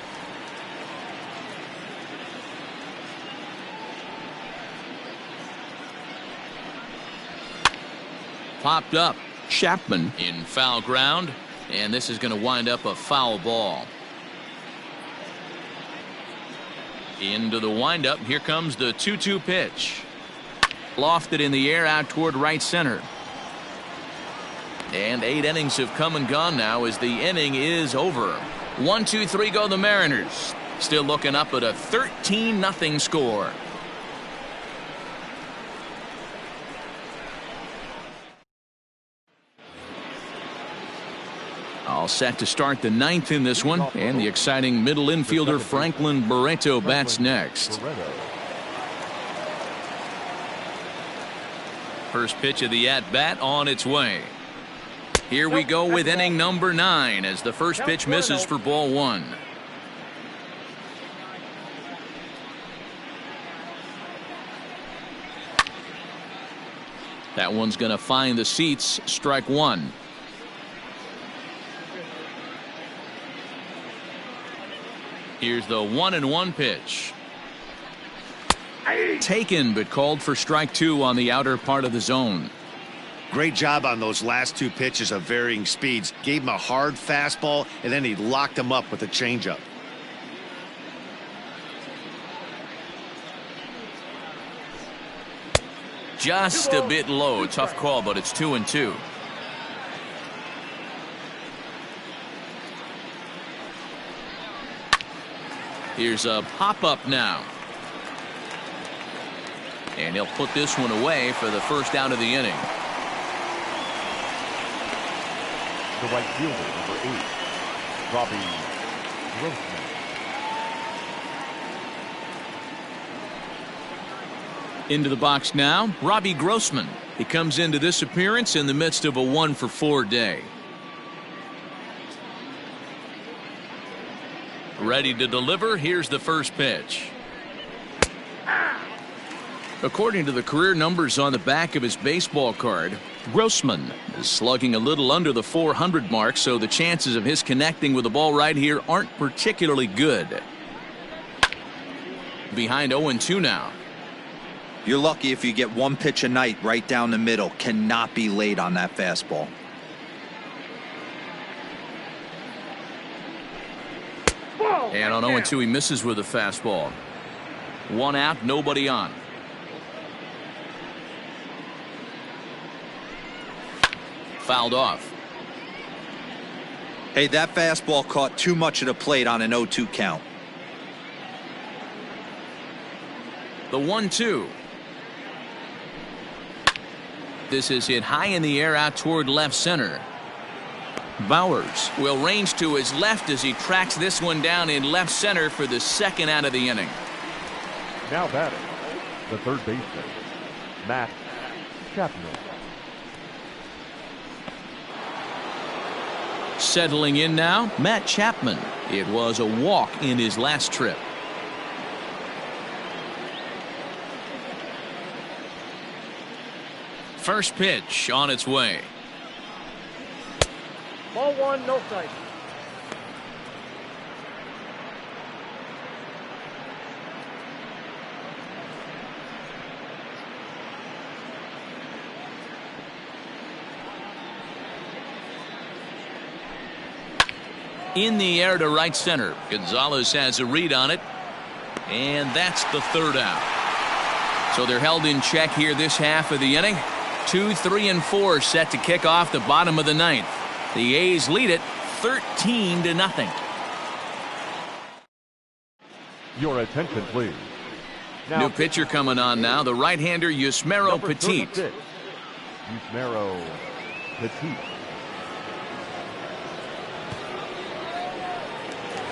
Popped up. Chapman in foul ground, and this is going to wind up a foul ball. Into the windup. Here comes the 2-2 pitch. Lofted in the air out toward right center. And 8 innings have come and gone now as the inning is over. 1-2-3 go the Mariners. Still looking up at a 13-0 score. All set to start the 9th in this one, and the exciting middle infielder Franklin Barretto bats next. First pitch of the at-bat on its way. Here we go with inning number 9 as the first pitch misses for ball 1. That one's going to find the seats. Strike 1. Here's the 1-1 pitch. Taken, but called for strike 2 on the outer part of the zone. Great job on those last 2 pitches of varying speeds. Gave him a hard fastball, and then he locked him up with a changeup. Just a bit low. Tough call, but it's 2-2. Here's a pop-up now. And he'll put this one away for the first out of the inning. The right fielder, number 8, Robbie Grossman. Into the box now, Robbie Grossman. He comes into this appearance in the midst of a 1-for-4 day. Ready to deliver. Here's the first pitch. According to the career numbers on the back of his baseball card, Grossman is slugging a little under the 400 mark, so the chances of his connecting with the ball right here aren't particularly good. Behind 0-2 now. You're lucky if you get one pitch a night right down the middle. Cannot be late on that fastball. And on 0-2 he misses with a fastball. 1 out, nobody on. Fouled off. Hey, that fastball caught too much of the plate on an 0-2 count. The 1-2. This is hit high in the air out toward left center. Bowers will range to his left as he tracks this one down in left center for the second out of the inning. Now batting, the third baseman, Chapman. Settling in now, Matt Chapman. It was a walk in his last trip. First pitch on its way. Ball 1, no strike. In the air to right center. Gonzalez has a read on it. And that's the third out. So they're held in check here this half of the inning. 2, 3, and 4 set to kick off the bottom of the ninth. The A's lead it 13-0. Your attention, please. Now, new pitcher coming on now, the right-hander Yusmeiro Petit. Yusmeiro Petit.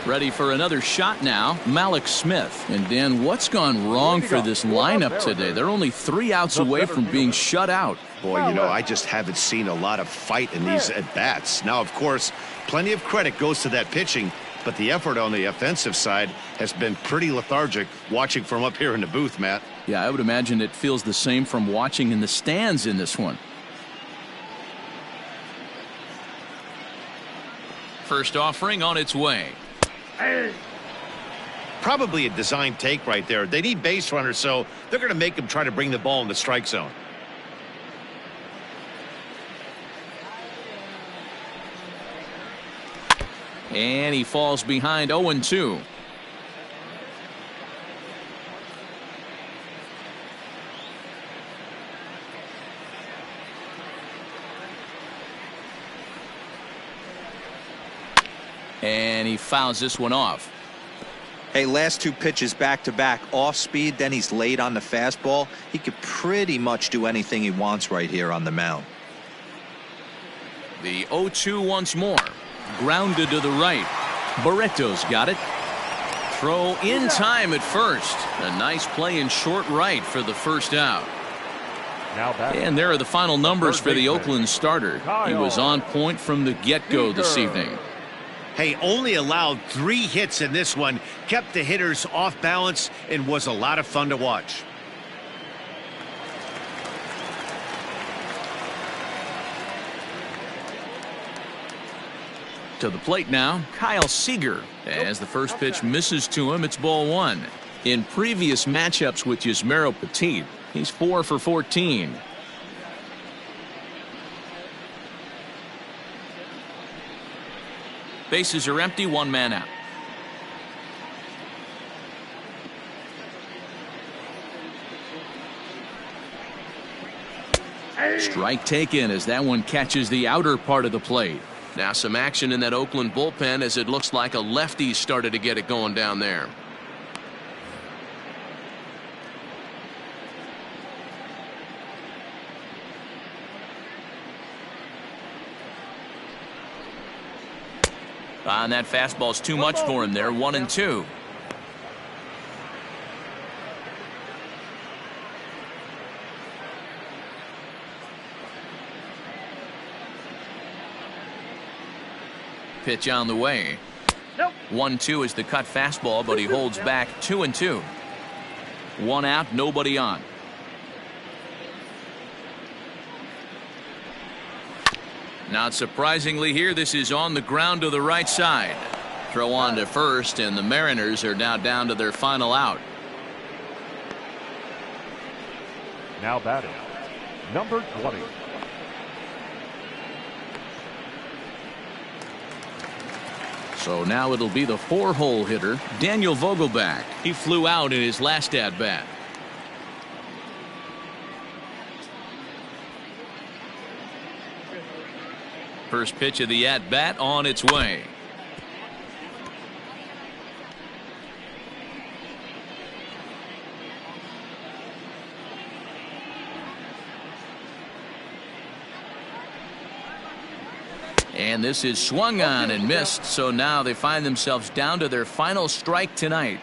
Ready for another shot now, Malik Smith. And Dan, what's gone wrong for this lineup today? They're only 3 outs away from being shut out. Boy, you know, I just haven't seen a lot of fight in these at-bats. Now, of course, plenty of credit goes to that pitching, but the effort on the offensive side has been pretty lethargic watching from up here in the booth, Matt. Yeah, I would imagine it feels the same from watching in the stands in this one. First offering on its way. Probably a design take right there. They need base runners, so they're going to make them try to bring the ball in the strike zone. And he falls behind 0-2. And he fouls this one off. Hey, last 2 pitches back-to-back, off speed, then he's late on the fastball. He could pretty much do anything he wants right here on the mound. The 0-2 once more. Grounded to the right. Barretto's got it. Throw in time at first. A nice play in short right for the first out. And there are the final numbers for the Oakland starter. He was on point from the get-go this evening. Hey, only allowed 3 hits in this one, kept the hitters off balance, and was a lot of fun to watch. To the plate now, Kyle Seeger. As the first pitch misses to him, it's ball 1. In previous matchups with Yusmeiro Petit, he's 4 for 14. Bases are empty, 1 man out. Strike taken as that one catches the outer part of the plate. Now some action in that Oakland bullpen as it looks like a lefty started to get it going down there. And that fastball's too much for him there. 1-2. Pitch on the way. 1-2 is the cut fastball, but he holds back. 2-2. 1 out, nobody on. Not surprisingly here, this is on the ground to the right side. Throw on to first, and the Mariners are now down to their final out. Now batting, number 20. So now it'll be the 4-hole hitter, Daniel Vogelback. He flew out in his last at-bat. First pitch of the at-bat on its way. And this is swung on and missed, so now they find themselves down to their final strike tonight.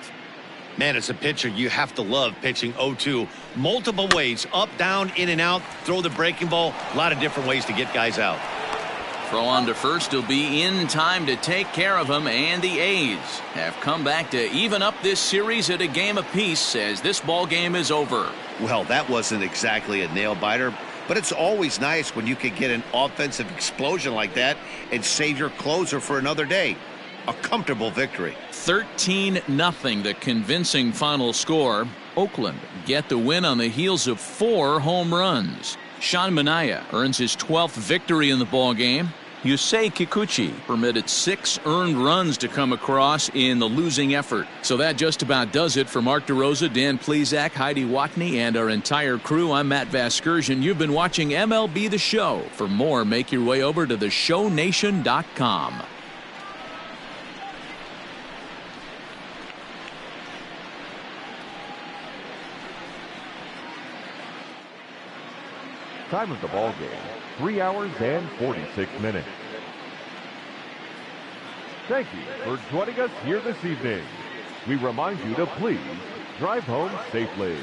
Man, as a pitcher, you have to love pitching 0-2. Multiple ways, up, down, in and out, throw the breaking ball. A lot of different ways to get guys out. Throw on to first will be in time to take care of him, and the A's have come back to even up this series at a game apiece as this ball game is over. Well, that wasn't exactly a nail-biter, but it's always nice when you can get an offensive explosion like that and save your closer for another day. A comfortable victory. 13-0, the convincing final score. Oakland get the win on the heels of 4 home runs. Sean Manaea earns his 12th victory in the ballgame. Yusei Kikuchi permitted 6 earned runs to come across in the losing effort. So that just about does it for Mark DeRosa, Dan Plesac, Heidi Watney, and our entire crew. I'm Matt Vasgersian. You've been watching MLB The Show. For more, make your way over to theshownation.com. Time of the ball game, 3 hours and 46 minutes. Thank you for joining us here this evening. We remind you to please drive home safely.